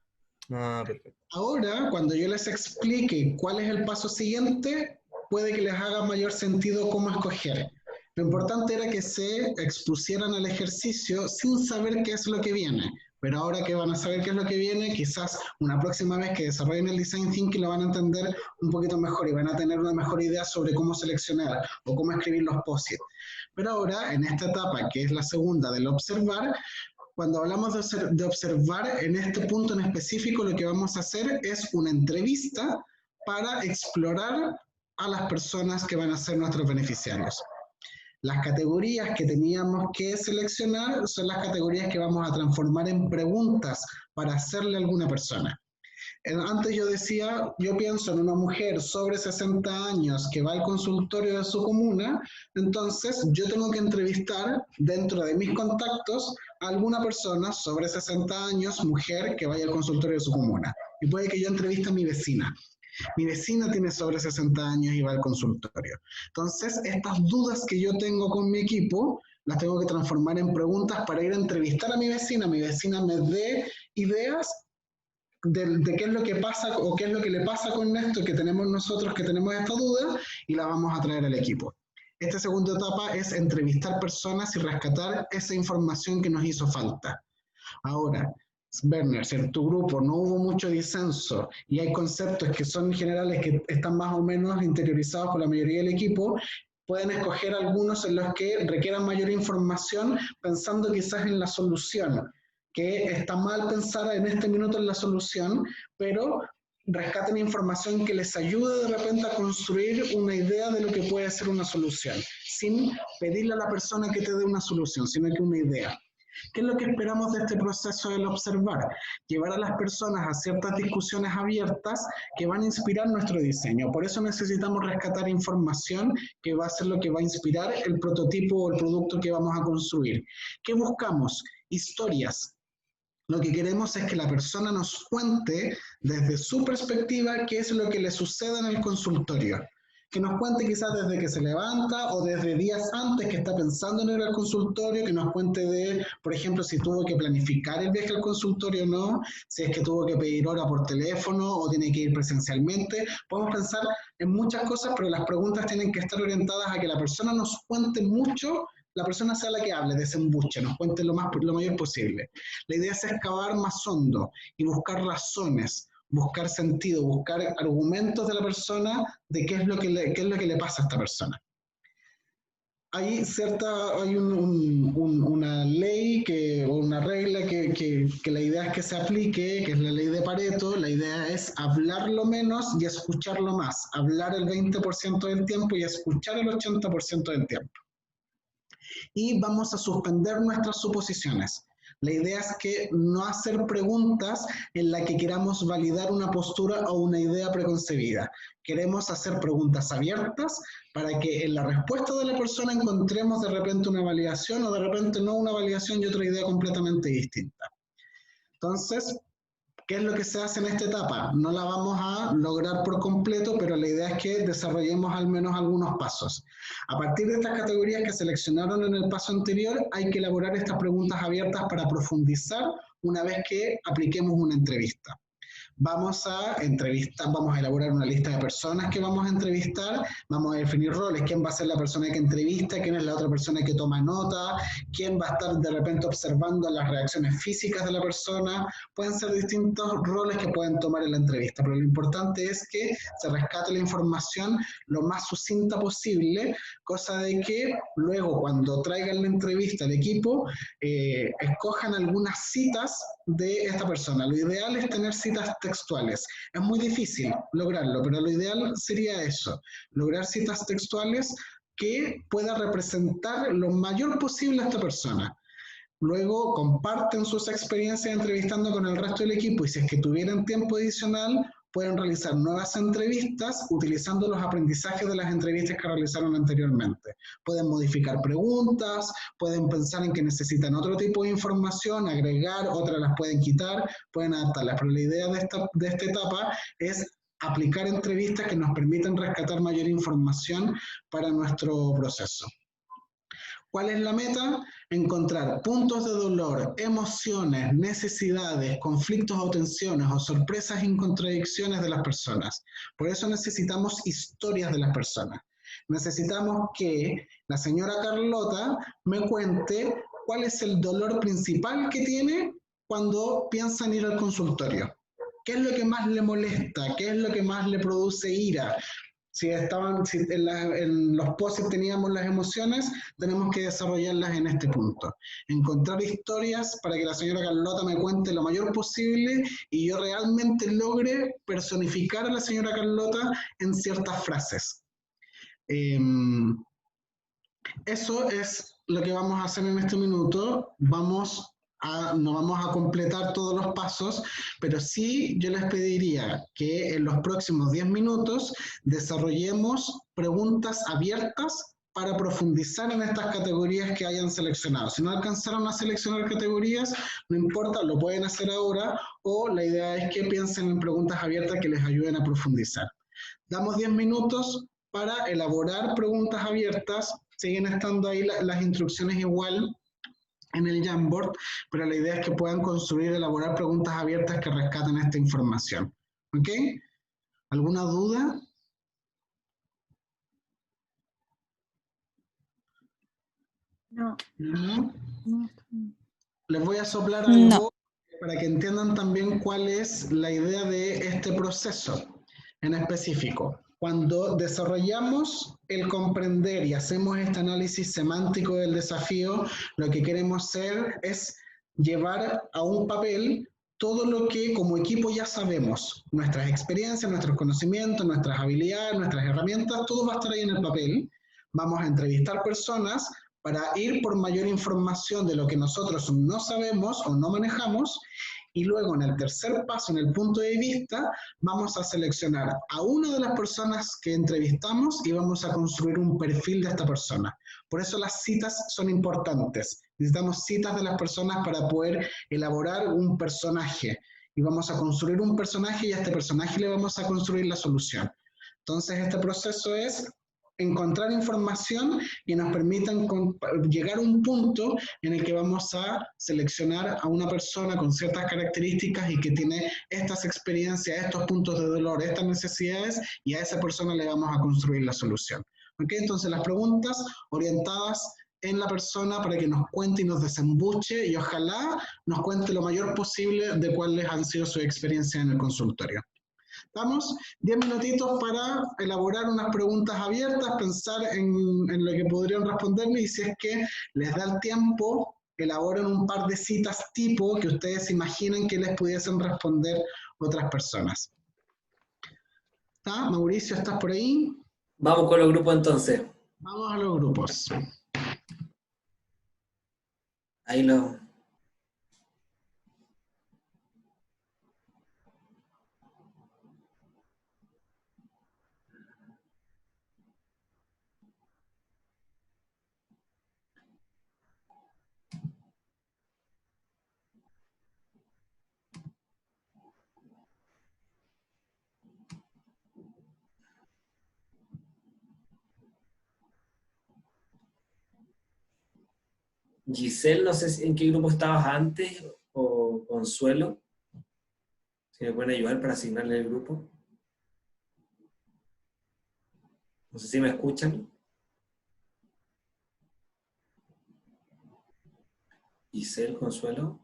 Ah, perfecto. Ahora, cuando yo les explique cuál es el paso siguiente, puede que les haga mayor sentido cómo escoger. Lo importante era que se expusieran al ejercicio sin saber qué es lo que viene. Pero ahora que van a saber qué es lo que viene, quizás una próxima vez que desarrollen el Design Thinking lo van a entender un poquito mejor y van a tener una mejor idea sobre cómo seleccionar o cómo escribir los post-it. Pero ahora, en esta etapa, que es la segunda del observar, cuando hablamos de observar, en este punto en específico, lo que vamos a hacer es una entrevista para explorar a las personas que van a ser nuestros beneficiarios. Las categorías que teníamos que seleccionar son las categorías que vamos a transformar en preguntas para hacerle a alguna persona. Antes yo decía, yo pienso en una mujer sobre 60 años que va al consultorio de su comuna, entonces yo tengo que entrevistar dentro de mis contactos a alguna persona sobre 60 años, mujer, que vaya al consultorio de su comuna. Y puede que yo entreviste a mi vecina. Mi vecina tiene sobre 60 años y va al consultorio. Entonces, estas dudas que yo tengo con mi equipo, las tengo que transformar en preguntas para ir a entrevistar a mi vecina me dé ideas de qué es lo que pasa o qué es lo que le pasa con esto que tenemos nosotros, que tenemos esta duda, y la vamos a traer al equipo. Esta segunda etapa es entrevistar personas y rescatar esa información que nos hizo falta. Ahora, Werner, si en tu grupo no hubo mucho disenso y hay conceptos que son generales que están más o menos interiorizados por la mayoría del equipo, pueden escoger algunos en los que requieran mayor información pensando quizás en la solución, que está mal pensar en este minuto en la solución, pero rescaten información que les ayude de repente a construir una idea de lo que puede ser una solución, sin pedirle a la persona que te dé una solución, sino que una idea. ¿Qué es lo que esperamos de este proceso del observar? Llevar a las personas a ciertas discusiones abiertas que van a inspirar nuestro diseño. Por eso necesitamos rescatar información que va a ser lo que va a inspirar el prototipo o el producto que vamos a construir. ¿Qué buscamos? Historias. Lo que queremos es que la persona nos cuente desde su perspectiva qué es lo que le sucede en el consultorio. que nos cuente quizás desde que se levanta o desde días antes que está pensando en ir al consultorio, que nos cuente de, por ejemplo, si tuvo que planificar el viaje al consultorio o no, si es que tuvo que pedir hora por teléfono o tiene que ir presencialmente. Podemos pensar en muchas cosas, pero las preguntas tienen que estar orientadas a que la persona nos cuente mucho, la persona sea la que hable, desembuche, nos cuente lo mayor posible. La idea es excavar más hondo y buscar razones, buscar sentido, buscar argumentos de la persona de qué es lo que le pasa a esta persona. Hay una ley o una regla que la idea es que se aplique, que es la ley de Pareto. La idea es hablar lo menos y escuchar lo más. Hablar el 20% del tiempo y escuchar el 80% del tiempo. Y vamos a suspender nuestras suposiciones. La idea es que no hacer preguntas en las que queramos validar una postura o una idea preconcebida. Queremos hacer preguntas abiertas para que en la respuesta de la persona encontremos de repente una validación o de repente no una validación y otra idea completamente distinta. Entonces, ¿qué es lo que se hace en esta etapa? No la vamos a lograr por completo, pero la idea es que desarrollemos al menos algunos pasos. A partir de estas categorías que seleccionaron en el paso anterior, hay que elaborar estas preguntas abiertas para profundizar una vez que apliquemos una entrevista. Vamos a elaborar una lista de personas que vamos a entrevistar, vamos a definir roles, quién va a ser la persona que entrevista, quién es la otra persona que toma nota, quién va a estar de repente observando las reacciones físicas de la persona. Pueden ser distintos roles que pueden tomar en la entrevista, pero lo importante es que se rescate la información lo más sucinta posible, cosa de que luego cuando traigan la entrevista al equipo, escojan algunas citas de esta persona. Lo ideal es tener citas textuales. Es muy difícil lograrlo, pero lo ideal sería eso, lograr citas textuales que pueda representar lo mayor posible a esta persona. Luego comparten sus experiencias entrevistando con el resto del equipo y si es que tuvieran tiempo adicional, pueden realizar nuevas entrevistas utilizando los aprendizajes de las entrevistas que realizaron anteriormente. Pueden modificar preguntas, pueden pensar en que necesitan otro tipo de información, agregar, otras las pueden quitar, pueden adaptarlas. Pero la idea de esta etapa es aplicar entrevistas que nos permitan rescatar mayor información para nuestro proceso. ¿Cuál es la meta? Encontrar puntos de dolor, emociones, necesidades, conflictos o tensiones o sorpresas y contradicciones de las personas. Por eso necesitamos historias de las personas. Necesitamos que la señora Carlota me cuente cuál es el dolor principal que tiene cuando piensa en ir al consultorio. ¿Qué es lo que más le molesta? ¿Qué es lo que más le produce ira? Si en los post-it teníamos las emociones, tenemos que desarrollarlas en este punto. Encontrar historias para que la señora Carlota me cuente lo mayor posible y yo realmente logre personificar a la señora Carlota en ciertas frases. Eso es lo que vamos a hacer en este minuto. No vamos a completar todos los pasos, pero sí yo les pediría que en los próximos 10 minutos desarrollemos preguntas abiertas para profundizar en estas categorías que hayan seleccionado. Si no alcanzaron a seleccionar categorías, no importa, lo pueden hacer ahora, o la idea es que piensen en preguntas abiertas que les ayuden a profundizar. Damos 10 minutos para elaborar preguntas abiertas, siguen estando ahí las instrucciones igual en el Jamboard, pero la idea es que puedan construir, elaborar preguntas abiertas que rescaten esta información. ¿Ok? ¿Alguna duda? No. ¿No? No. Les voy a soplar algo para que entiendan también cuál es la idea de este proceso en específico. Cuando desarrollamos el comprender y hacemos este análisis semántico del desafío, lo que queremos hacer es llevar a un papel todo lo que como equipo ya sabemos, nuestras experiencias, nuestros conocimientos, nuestras habilidades, nuestras herramientas, todo va a estar ahí en el papel. Vamos a entrevistar personas para ir por mayor información de lo que nosotros no sabemos o no manejamos. Y luego en el tercer paso, en el punto de vista, vamos a seleccionar a una de las personas que entrevistamos y vamos a construir un perfil de esta persona. Por eso las citas son importantes. Necesitamos citas de las personas para poder elaborar un personaje. Y vamos a construir un personaje y a este personaje le vamos a construir la solución. Entonces, este proceso es encontrar información que nos permitan llegar a un punto en el que vamos a seleccionar a una persona con ciertas características y que tiene estas experiencias, estos puntos de dolor, estas necesidades, y a esa persona le vamos a construir la solución. ¿Okay? Entonces, las preguntas orientadas en la persona para que nos cuente y nos desembuche y ojalá nos cuente lo mayor posible de cuáles han sido sus experiencias en el consultorio. Vamos, 10 minutitos para elaborar unas preguntas abiertas, pensar en lo que podrían responderme y si es que les da el tiempo, elaboren un par de citas tipo que ustedes imaginen que les pudiesen responder otras personas. ¿Está? Mauricio, ¿estás por ahí? Vamos con los grupos entonces. Vamos a los grupos. Ahí lo... Giselle, no sé en qué grupo estabas antes, o Consuelo. Si me pueden ayudar para asignarle el grupo. No sé si me escuchan. Giselle, Consuelo.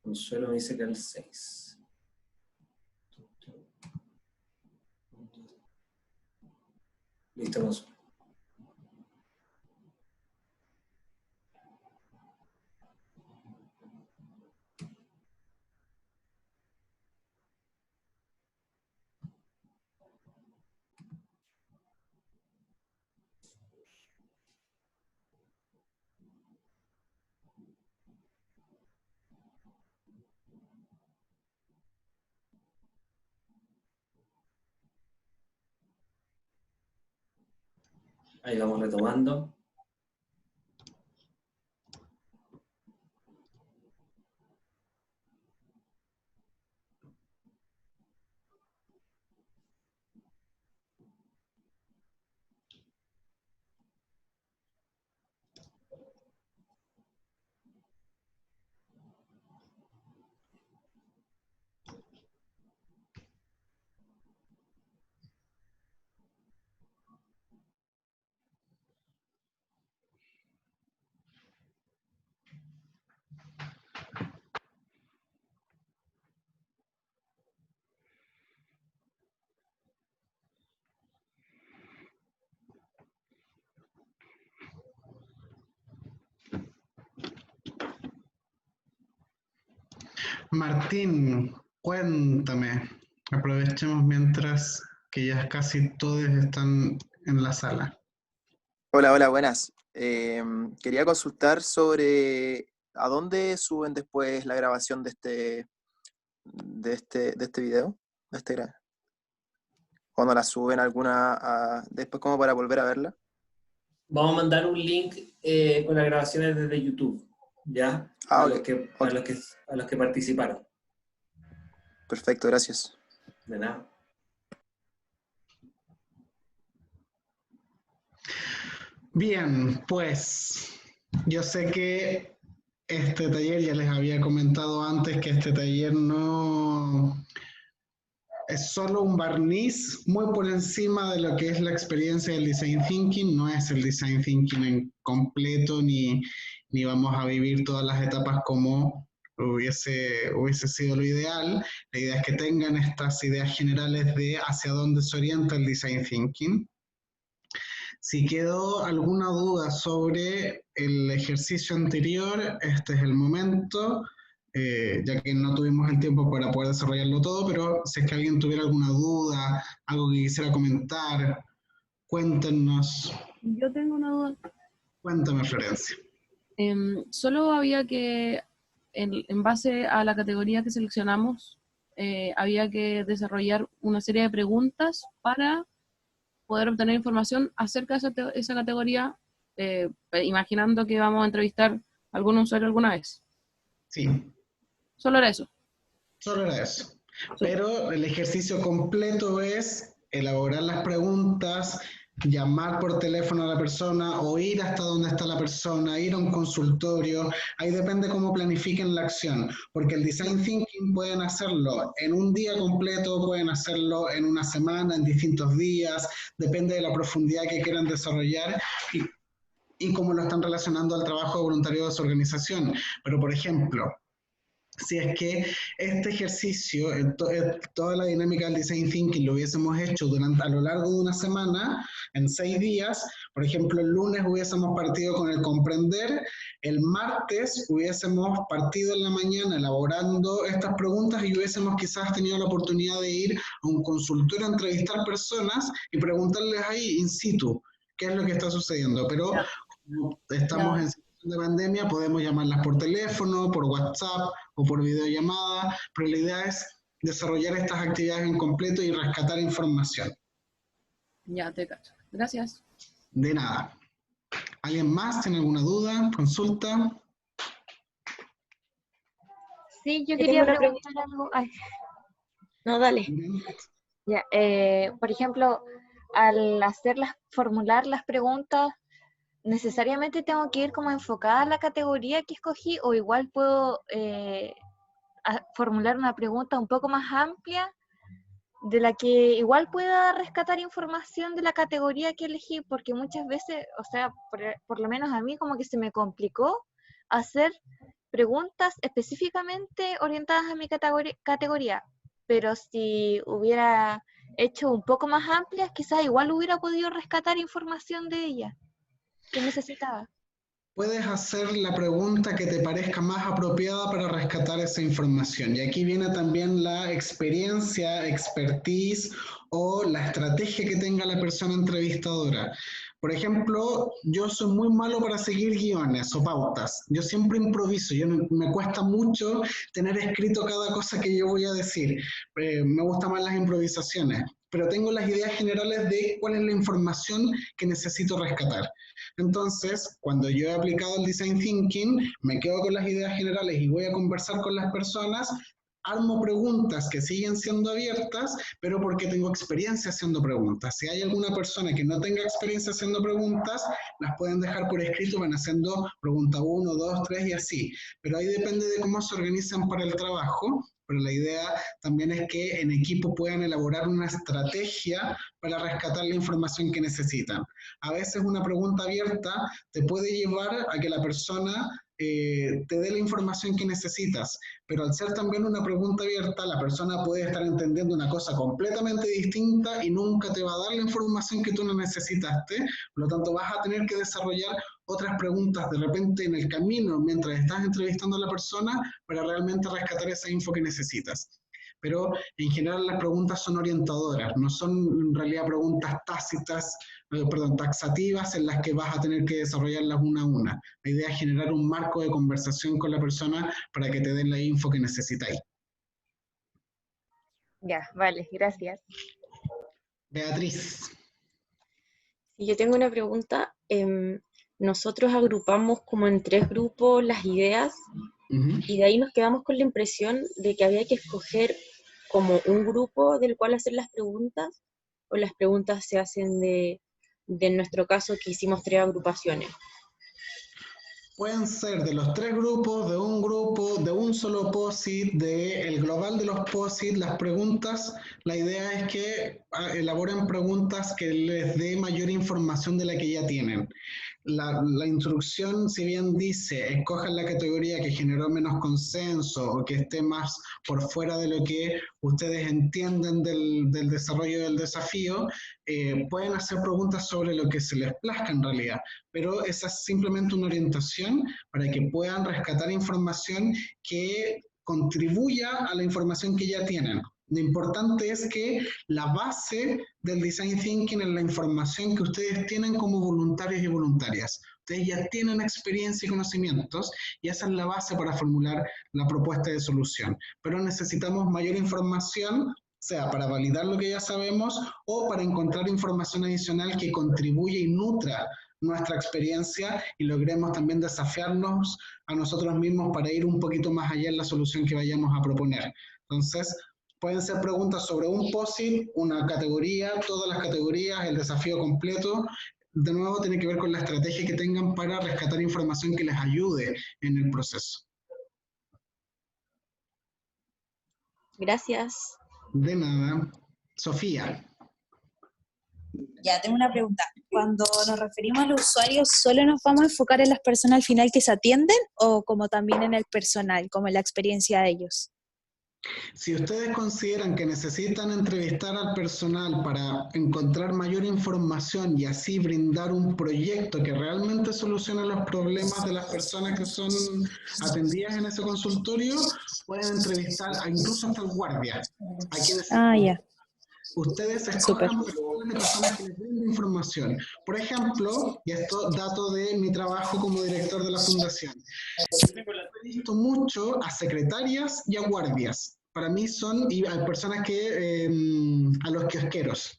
Consuelo me dice que el 6. Listo, Consuelo. Ahí vamos retomando. Martín, cuéntame. Aprovechemos mientras que ya casi todos están en la sala. Hola, hola, buenas. Quería consultar sobre a dónde suben después la grabación de este video, cuando la suben después como para volver a verla. Vamos a mandar un link con las grabaciones desde YouTube, ¿ya? Ah, a, ok, ok. a los que participaron. Perfecto, gracias. De nada. Bien, pues yo sé que este taller, ya les había comentado antes que este taller no es solo un barniz muy por encima de lo que es la experiencia del Design Thinking, no es el Design Thinking en completo, ni vamos a vivir todas las etapas como hubiese sido lo ideal. La idea es que tengan estas ideas generales de hacia dónde se orienta el Design Thinking. Si quedó alguna duda sobre el ejercicio anterior, este es el momento, ya que no tuvimos el tiempo para poder desarrollarlo todo, pero si es que alguien tuviera alguna duda, algo que quisiera comentar, cuéntenos. Yo tengo una duda. Cuéntame, Florencia. Solo había que, en base a la categoría que seleccionamos, había que desarrollar una serie de preguntas para poder obtener información acerca de esa categoría, imaginando que vamos a entrevistar a algún usuario alguna vez. Sí, Solo era eso. solo era eso. Pero el ejercicio completo es elaborar las preguntas, llamar por teléfono a la persona o ir hasta donde está la persona, ir a un consultorio. Ahí depende cómo planifiquen la acción, porque el design thinking pueden hacerlo en un día completo, pueden hacerlo en una semana, en distintos días, depende de la profundidad que quieran desarrollar y cómo lo están relacionando al trabajo de voluntariado de su organización. Pero, por ejemplo, si es que este ejercicio, toda la dinámica del design thinking lo hubiésemos hecho a lo largo de una semana, en 6 días, por ejemplo, el lunes hubiésemos partido con el comprender, el martes hubiésemos partido en la mañana elaborando estas preguntas y hubiésemos quizás tenido la oportunidad de ir a un consultorio a entrevistar personas y preguntarles ahí in situ qué es lo que está sucediendo. Pero como estamos en situación de pandemia, podemos llamarlas por teléfono, por WhatsApp o por videollamada, pero la idea es desarrollar estas actividades en completo y rescatar información. Ya te cacho. Gracias. De nada. ¿Alguien más tiene alguna duda, consulta? Sí, yo Yo quería tengo una preguntar algo. Ay, No, dale. ya, por ejemplo, formular las preguntas, ¿necesariamente tengo que ir como enfocada a la categoría que escogí o igual puedo formular una pregunta un poco más amplia de la que igual pueda rescatar información de la categoría que elegí? Porque muchas veces, o sea, por lo menos a mí como que se me complicó hacer preguntas específicamente orientadas a mi categoría, pero si hubiera hecho un poco más amplias, quizás igual hubiera podido rescatar información de ella que necesitaba. Puedes hacer la pregunta que te parezca más apropiada para rescatar esa información. Y aquí viene también la experiencia, expertise o la estrategia que tenga la persona entrevistadora. Por ejemplo, yo soy muy malo para seguir guiones o pautas. Yo siempre improviso. Me cuesta mucho tener escrito cada cosa que yo voy a decir. Me gustan más las improvisaciones, pero tengo las ideas generales de cuál es la información que necesito rescatar. Entonces, cuando yo he aplicado el design thinking, me quedo con las ideas generales y voy a conversar con las personas, armo preguntas que siguen siendo abiertas, pero porque tengo experiencia haciendo preguntas. Si hay alguna persona que no tenga experiencia haciendo preguntas, las pueden dejar por escrito, van haciendo pregunta 1, 2, 3 y así. Pero ahí depende de cómo se organizan para el trabajo. Pero la idea también es que en equipo puedan elaborar una estrategia para rescatar la información que necesitan. A veces una pregunta abierta te puede llevar a que la persona te dé la información que necesitas, pero al ser también una pregunta abierta, la persona puede estar entendiendo una cosa completamente distinta y nunca te va a dar la información que tú no necesitaste, por lo tanto vas a tener que desarrollar otras preguntas de repente en el camino mientras estás entrevistando a la persona para realmente rescatar esa info que necesitas. Pero en general las preguntas son orientadoras, no son en realidad preguntas tácitas, taxativas en las que vas a tener que desarrollarlas una a una. La idea es generar un marco de conversación con la persona para que te den la info que necesitáis. Ya, vale, gracias. Beatriz. Y yo tengo una pregunta. Nosotros agrupamos como en 3 grupos las ideas y de ahí nos quedamos con la impresión de que había que escoger como un grupo del cual hacer las preguntas, o las preguntas se hacen de en nuestro caso que hicimos 3 agrupaciones. Pueden ser de los 3 grupos, de un solo POSIT, del global de los POSIT, las preguntas. La idea es que elaboren preguntas que les dé mayor información de la que ya tienen. La instrucción, si bien dice, escojan la categoría que generó menos consenso o que esté más por fuera de lo que ustedes entienden del desarrollo del desafío, pueden hacer preguntas sobre lo que se les plazca en realidad, pero esa es simplemente una orientación para que puedan rescatar información que contribuya a la información que ya tienen. Lo importante es que la base del design thinking es la información que ustedes tienen como voluntarios y voluntarias. Ustedes ya tienen experiencia y conocimientos y esa es la base para formular la propuesta de solución. Pero necesitamos mayor información, sea para validar lo que ya sabemos o para encontrar información adicional que contribuya y nutra nuestra experiencia y logremos también desafiarnos a nosotros mismos para ir un poquito más allá en la solución que vayamos a proponer. Entonces, pueden ser preguntas sobre un POSIT, una categoría, todas las categorías, el desafío completo. De nuevo, tiene que ver con la estrategia que tengan para rescatar información que les ayude en el proceso. Gracias. De nada. Sofía. Ya, tengo una pregunta. Cuando nos referimos a los usuarios, ¿solo nos vamos a enfocar en las personas al final que se atienden o como también en el personal, como en la experiencia de ellos? Si ustedes consideran que necesitan entrevistar al personal para encontrar mayor información y así brindar un proyecto que realmente solucione los problemas de las personas que son atendidas en ese consultorio, pueden entrevistar incluso hasta el guardia. A quienes ya. Ustedes escojan personas que les brinden información. Por ejemplo, y esto dato de mi trabajo como director de la fundación, he visto mucho a secretarias y a guardias. Para mí son, y a personas que, a los kiosqueros.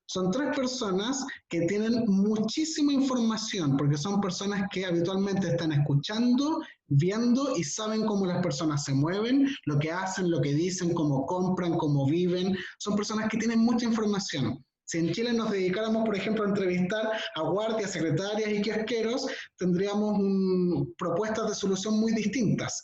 Son 3 personas que tienen muchísima información, porque son personas que habitualmente están escuchando, viendo y saben cómo las personas se mueven, lo que hacen, lo que dicen, cómo compran, cómo viven. Son personas que tienen mucha información. Si en Chile nos dedicáramos, por ejemplo, a entrevistar a guardias, secretarias y kiosqueros, tendríamos propuestas de solución muy distintas.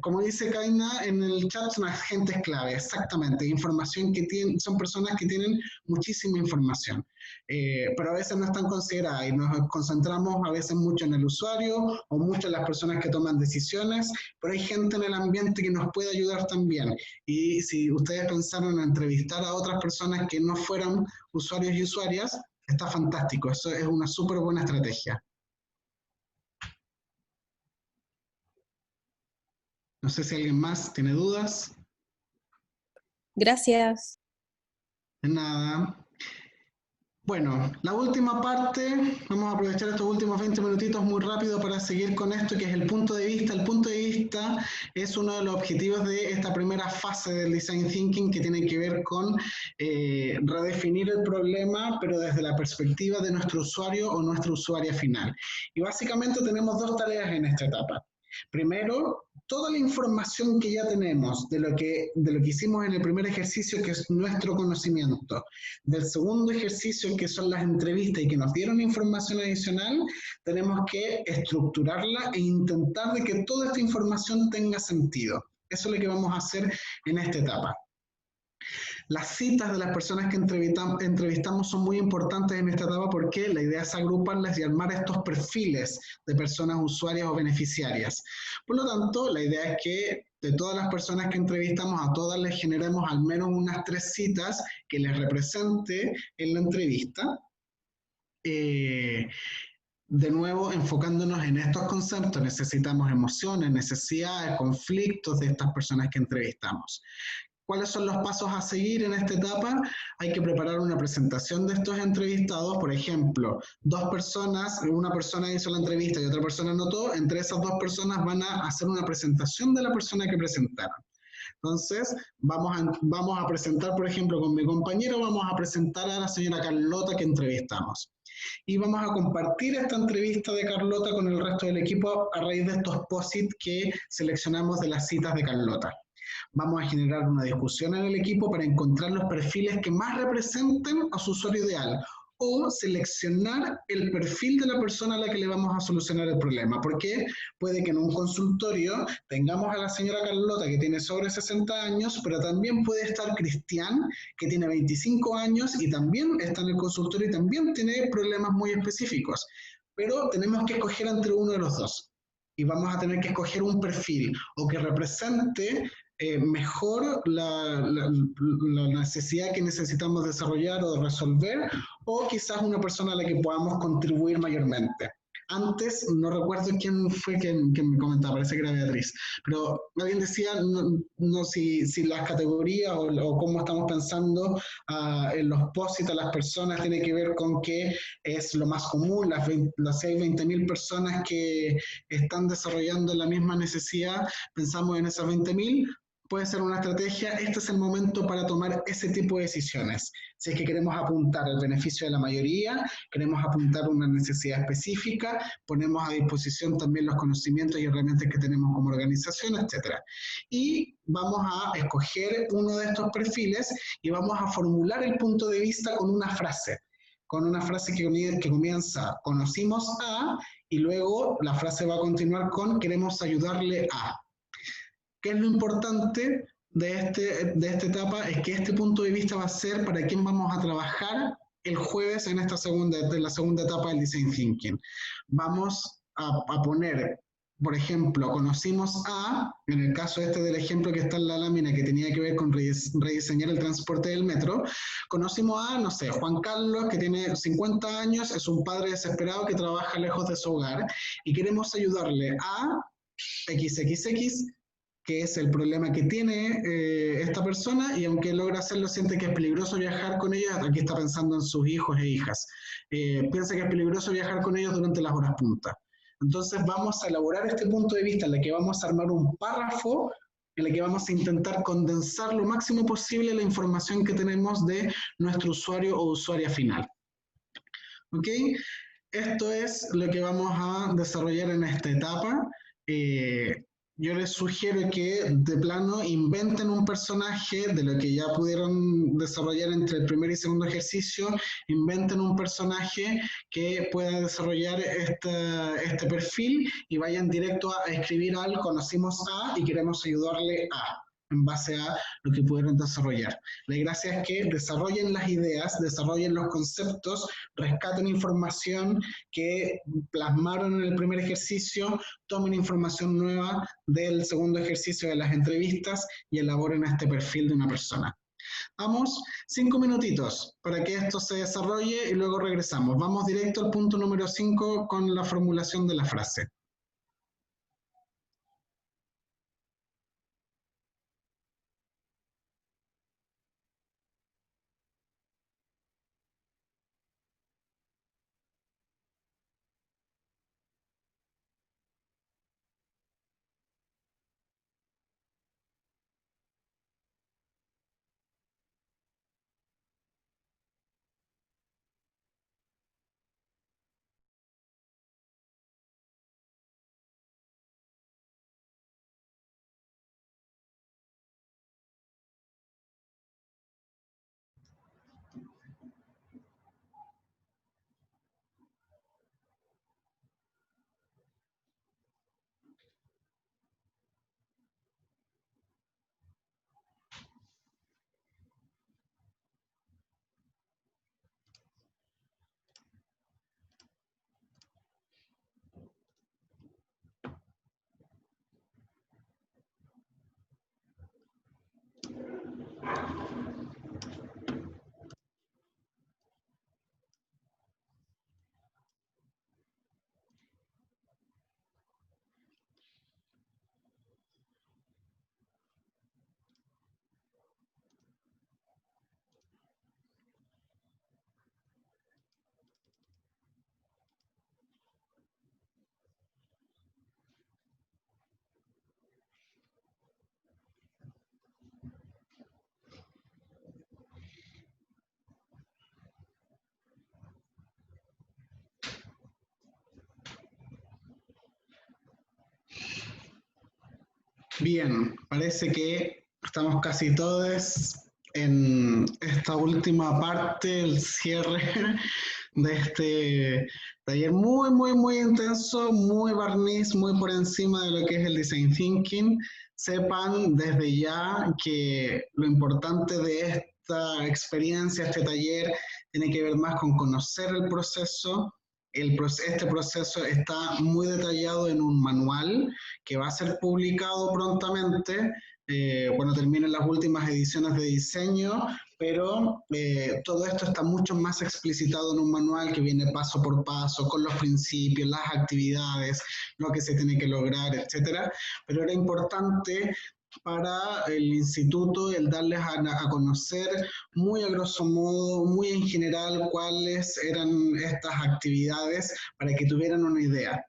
Como dice Kaina en el chat, son agentes clave, exactamente. Información que tienen, son personas que tienen muchísima información, pero a veces no están consideradas y nos concentramos a veces mucho en el usuario o mucho en las personas que toman decisiones, pero hay gente en el ambiente que nos puede ayudar también. Y si ustedes pensaron en entrevistar a otras personas que no fueran usuarios y usuarias, está fantástico. Eso es una súper buena estrategia. No sé si alguien más tiene dudas. Gracias. De nada. Bueno, la última parte, vamos a aprovechar estos últimos 20 minutitos muy rápido para seguir con esto, que es el punto de vista. El punto de vista es uno de los objetivos de esta primera fase del Design Thinking, que tiene que ver con redefinir el problema, pero desde la perspectiva de nuestro usuario o nuestra usuaria final. Y básicamente tenemos 2 tareas en esta etapa. Primero, toda la información que ya tenemos de lo que hicimos en el primer ejercicio, que es nuestro conocimiento, del segundo ejercicio, que son las entrevistas y que nos dieron información adicional, tenemos que estructurarla e intentar de que toda esta información tenga sentido. Eso es lo que vamos a hacer en esta etapa. Las citas de las personas que entrevistamos son muy importantes en esta etapa porque la idea es agruparlas y armar estos perfiles de personas usuarias o beneficiarias. Por lo tanto, la idea es que de todas las personas que entrevistamos, a todas les generemos al menos unas 3 citas que les represente en la entrevista. De nuevo, enfocándonos en estos conceptos, necesitamos emociones, necesidades, conflictos de estas personas que entrevistamos. ¿Cuáles son los pasos a seguir en esta etapa? Hay que preparar una presentación de estos entrevistados. Por ejemplo, 2 personas, una persona hizo la entrevista y otra persona anotó. Entre esas 2 personas van a hacer una presentación de la persona que presentaron. Entonces, vamos a presentar, por ejemplo, con mi compañero, vamos a presentar a la señora Carlota que entrevistamos. Y vamos a compartir esta entrevista de Carlota con el resto del equipo a raíz de estos POSIT que seleccionamos de las citas de Carlota. Vamos a generar una discusión en el equipo para encontrar los perfiles que más representen a su usuario ideal o seleccionar el perfil de la persona a la que le vamos a solucionar el problema. Porque puede que en un consultorio tengamos a la señora Carlota que tiene sobre 60 años, pero también puede estar Cristian que tiene 25 años y también está en el consultorio y también tiene problemas muy específicos. Pero tenemos que escoger entre uno de los 2. Y vamos a tener que escoger un perfil o que represente mejor la necesidad que necesitamos desarrollar o de resolver, o quizás una persona a la que podamos contribuir mayormente. Antes, no recuerdo quién fue quien me comentaba, parece que era Beatriz, pero alguien decía si las categorías o cómo estamos pensando en los POSIT a las personas tiene que ver con qué es lo más común, las 20.000 personas que están desarrollando la misma necesidad, pensamos en esas 20.000, puede ser una estrategia, este es el momento para tomar ese tipo de decisiones. Si es que queremos apuntar el beneficio de la mayoría, queremos apuntar una necesidad específica, ponemos a disposición también los conocimientos y herramientas que tenemos como organización, etc. Y vamos a escoger uno de estos perfiles y vamos a formular el punto de vista con una frase que comienza, conocimos a, y luego la frase va a continuar con, queremos ayudarle a. ¿Qué es lo importante de esta etapa? Es que este punto de vista va a ser para quién vamos a trabajar el jueves en la segunda etapa del Design Thinking. Vamos a poner, por ejemplo, conocimos a, en el caso del ejemplo que está en la lámina que tenía que ver con rediseñar el transporte del metro, conocimos a, no sé, Juan Carlos, que tiene 50 años, es un padre desesperado que trabaja lejos de su hogar y queremos ayudarle a XXX, que es el problema que tiene esta persona, y aunque logra hacerlo, siente que es peligroso viajar con ellos. Aquí está pensando en sus hijos e hijas. Piensa que es peligroso viajar con ellos durante las horas punta. Entonces vamos a elaborar este punto de vista en el que vamos a armar un párrafo en el que vamos a intentar condensar lo máximo posible la información que tenemos de nuestro usuario o usuaria final. ¿Ok? Esto es lo que vamos a desarrollar en esta etapa. Yo les sugiero que de plano inventen un personaje de lo que ya pudieron desarrollar entre el primer y segundo ejercicio, inventen un personaje que pueda desarrollar este perfil y vayan directo a escribir al conocimos a y queremos ayudarle a, en base a lo que pudieron desarrollar. La gracia es que desarrollen las ideas, desarrollen los conceptos, rescaten información que plasmaron en el primer ejercicio, tomen información nueva del segundo ejercicio de las entrevistas y elaboren este perfil de una persona. Vamos, 5 minutitos para que esto se desarrolle y luego regresamos. Vamos directo al punto número 5 con la formulación de la frase. Bien, parece que estamos casi todos en esta última parte, el cierre de este taller muy, muy, muy intenso, muy barniz, muy por encima de lo que es el Design Thinking. Sepan desde ya que lo importante de esta experiencia, este taller, tiene que ver más con conocer el proceso. Este proceso está muy detallado en un manual que va a ser publicado prontamente cuando terminen las últimas ediciones de diseño, pero todo esto está mucho más explicitado en un manual que viene paso por paso, con los principios, las actividades, lo que se tiene que lograr, etc. Pero era importante para el instituto el darles a conocer muy a grosso modo, muy en general, cuáles eran estas actividades para que tuvieran una idea.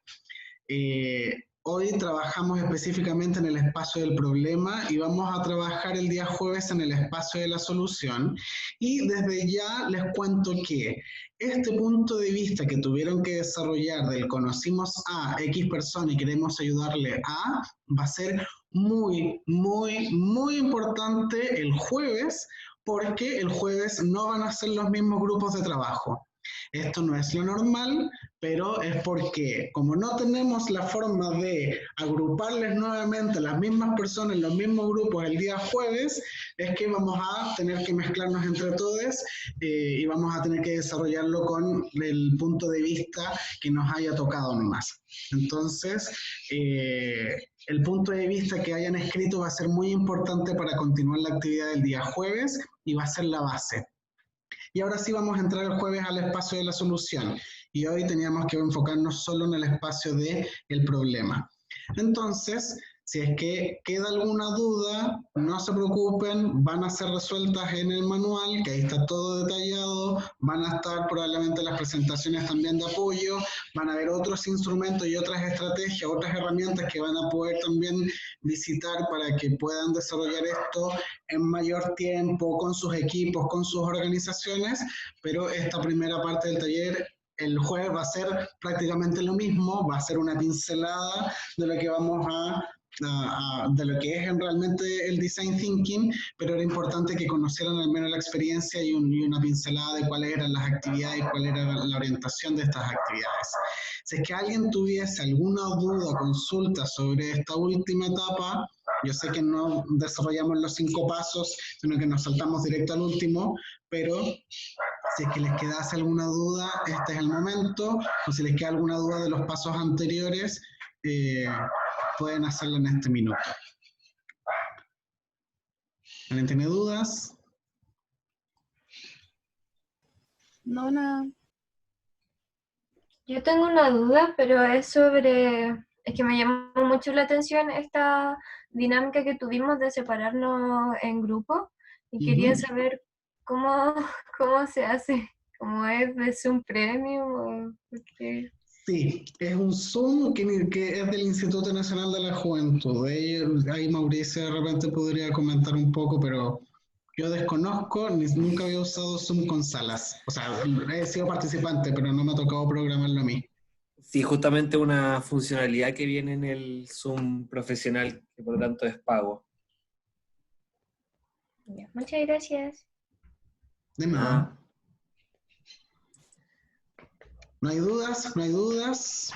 hoy trabajamos específicamente en el espacio del problema y vamos a trabajar el día jueves en el espacio de la solución. Y desde ya les cuento que este punto de vista que tuvieron que desarrollar del conocimos a X persona y queremos ayudarle a, va a ser muy, muy, muy importante el jueves, porque el jueves no van a ser los mismos grupos de trabajo. Esto no es lo normal, pero es porque como no tenemos la forma de agruparles nuevamente a las mismas personas en los mismos grupos el día jueves, es que vamos a tener que mezclarnos entre todos y vamos a tener que desarrollarlo con el punto de vista que nos haya tocado nomás. Entonces, el punto de vista que hayan escrito va a ser muy importante para continuar la actividad del día jueves y va a ser la base. Y ahora sí vamos a entrar el jueves al espacio de la solución. Y hoy teníamos que enfocarnos solo en el espacio del problema. Entonces, si es que queda alguna duda, no se preocupen, van a ser resueltas en el manual, que ahí está todo detallado, van a estar probablemente las presentaciones también de apoyo, van a haber otros instrumentos y otras estrategias, otras herramientas que van a poder también visitar para que puedan desarrollar esto en mayor tiempo, con sus equipos, con sus organizaciones, pero esta primera parte del taller el jueves va a ser prácticamente lo mismo, va a ser una pincelada de lo que vamos de lo que es realmente el design thinking, pero era importante que conocieran al menos la experiencia y una pincelada de cuáles eran las actividades y cuál era la orientación de estas actividades. Si es que alguien tuviese alguna duda o consulta sobre esta última etapa, yo sé que no desarrollamos los 5 pasos, sino que nos saltamos directo al último, pero si es que les quedase alguna duda, este es el momento, o si les queda alguna duda de los pasos anteriores, pueden hacerlo en este minuto. ¿Alguien tiene dudas? No, nada. Yo tengo una duda, pero es que me llamó mucho la atención esta dinámica que tuvimos de separarnos en grupos y quería saber cómo se hace, cómo es de Zoom Premium o qué. Sí, es un Zoom que es del Instituto Nacional de la Juventud. Ahí Mauricio de repente podría comentar un poco, pero yo desconozco, nunca había usado Zoom con salas. O sea, he sido participante, pero no me ha tocado programarlo a mí. Sí, justamente una funcionalidad que viene en el Zoom profesional, que por lo tanto es pago. Muchas gracias. De nada. ¿No hay dudas? ¿No hay dudas?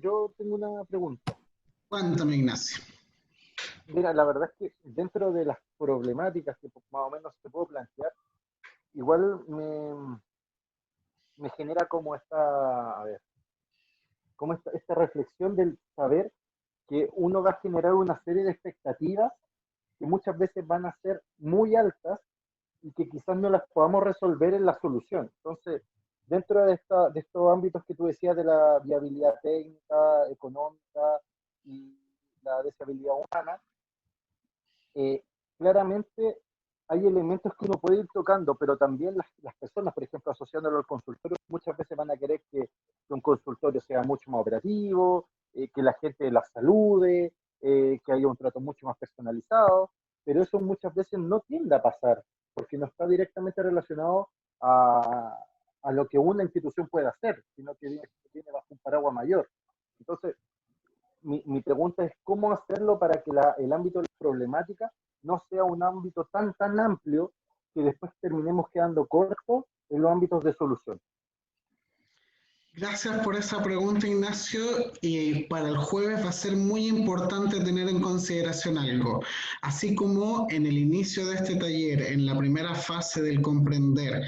Yo tengo una pregunta. Cuéntame, Ignacio. Mira, la verdad es que dentro de las problemáticas que más o menos se puedo plantear, igual me genera como esta reflexión del saber que uno va a generar una serie de expectativas que muchas veces van a ser muy altas y que quizás no las podamos resolver en la solución. Entonces, dentro de estos ámbitos que tú decías de la viabilidad técnica, económica y la deseabilidad humana, claramente hay elementos que uno puede ir tocando, pero también las personas, por ejemplo, asociándolo al consultorio, muchas veces van a querer que un consultorio sea mucho más operativo, que la gente la salude, que haya un trato mucho más personalizado, pero eso muchas veces no tiende a pasar, porque no está directamente relacionado a lo que una institución puede hacer, sino que viene bajo un paraguas mayor. Entonces, mi pregunta es cómo hacerlo para que el ámbito de la problemática no sea un ámbito tan amplio que después terminemos quedando cortos en los ámbitos de solución. Gracias por esa pregunta, Ignacio. Y para el jueves va a ser muy importante tener en consideración algo. Así como en el inicio de este taller, en la primera fase del comprender,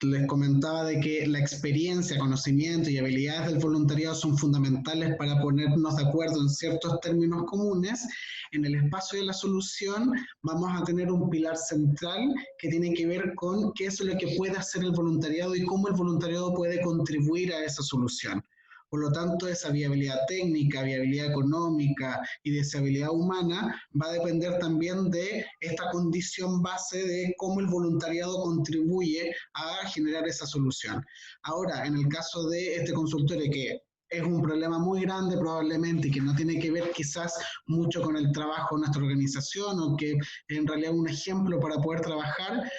les comentaba de que la experiencia, conocimiento y habilidades del voluntariado son fundamentales para ponernos de acuerdo en ciertos términos comunes. En el espacio de la solución vamos a tener un pilar central que tiene que ver con qué es lo que puede hacer el voluntariado y cómo el voluntariado puede contribuir a esa solución. Por lo tanto, esa viabilidad técnica, viabilidad económica y deseabilidad humana va a depender también de esta condición base de cómo el voluntariado contribuye a generar esa solución. Ahora, en el caso de este consultorio que es un problema muy grande probablemente y que no tiene que ver quizás mucho con el trabajo de nuestra organización o que en realidad es un ejemplo para poder trabajar,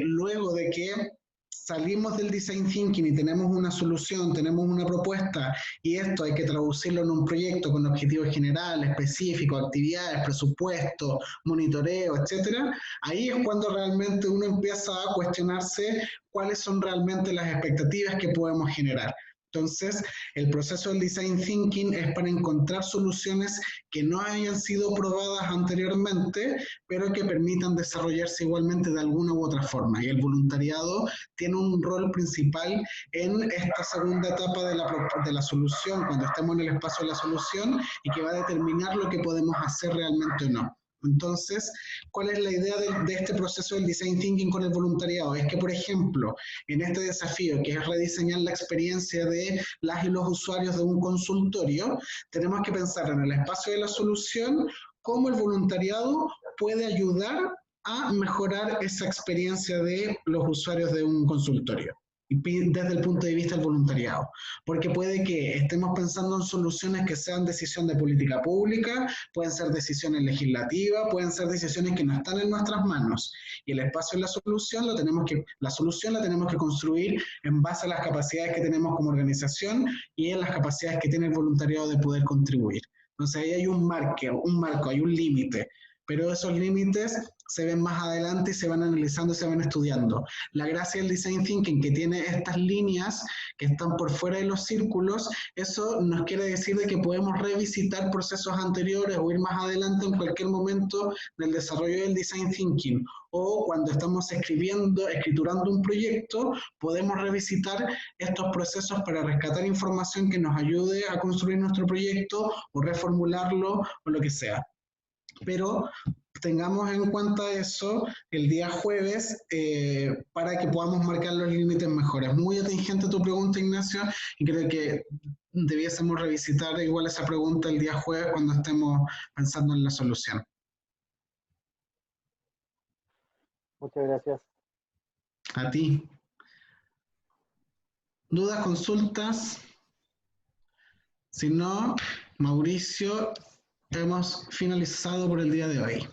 luego de que salimos del design thinking y tenemos una solución, tenemos una propuesta y esto hay que traducirlo en un proyecto con objetivos generales, específicos, actividades, presupuesto, monitoreo, etcétera, ahí es cuando realmente uno empieza a cuestionarse cuáles son realmente las expectativas que podemos generar. Entonces, el proceso del design thinking es para encontrar soluciones que no hayan sido probadas anteriormente, pero que permitan desarrollarse igualmente de alguna u otra forma. Y el voluntariado tiene un rol principal en esta segunda etapa de la solución, cuando estemos en el espacio de la solución, y que va a determinar lo que podemos hacer realmente o no. Entonces, ¿cuál es la idea de este proceso del design thinking con el voluntariado? Es que, por ejemplo, en este desafío, que es rediseñar la experiencia de las y los usuarios de un consultorio, tenemos que pensar en el espacio de la solución, cómo el voluntariado puede ayudar a mejorar esa experiencia de los usuarios de un consultorio. Desde el punto de vista del voluntariado, porque puede que estemos pensando en soluciones que sean decisión de política pública, pueden ser decisiones legislativas, pueden ser decisiones que no están en nuestras manos, y el espacio de la solución la tenemos que construir en base a las capacidades que tenemos como organización y en las capacidades que tiene el voluntariado de poder contribuir. Entonces ahí hay un marco, hay un límite, pero esos límites se ven más adelante y se van analizando y se van estudiando. La gracia del design thinking, que tiene estas líneas que están por fuera de los círculos, eso nos quiere decir de que podemos revisitar procesos anteriores o ir más adelante en cualquier momento del desarrollo del design thinking, o cuando estamos escriturando un proyecto, podemos revisitar estos procesos para rescatar información que nos ayude a construir nuestro proyecto o reformularlo o lo que sea. Pero tengamos en cuenta eso el día jueves para que podamos marcar los límites mejores. Muy atingente tu pregunta, Ignacio, y creo que debiésemos revisitar igual esa pregunta el día jueves cuando estemos pensando en la solución. Muchas gracias. A ti. ¿Dudas, consultas? Si no, Mauricio, hemos finalizado por el día de hoy.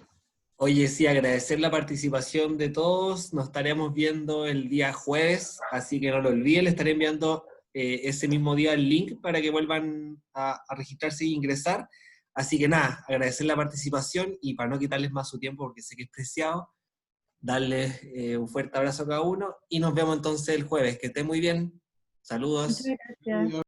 Oye, sí, agradecer la participación de todos. Nos estaremos viendo el día jueves, así que no lo olviden. Les estaré enviando ese mismo día el link para que vuelvan a registrarse y ingresar. Así que nada, agradecer la participación y para no quitarles más su tiempo, porque sé que es preciado, darles un fuerte abrazo a cada uno y nos vemos entonces el jueves. Que estén muy bien. Saludos. Muchas gracias.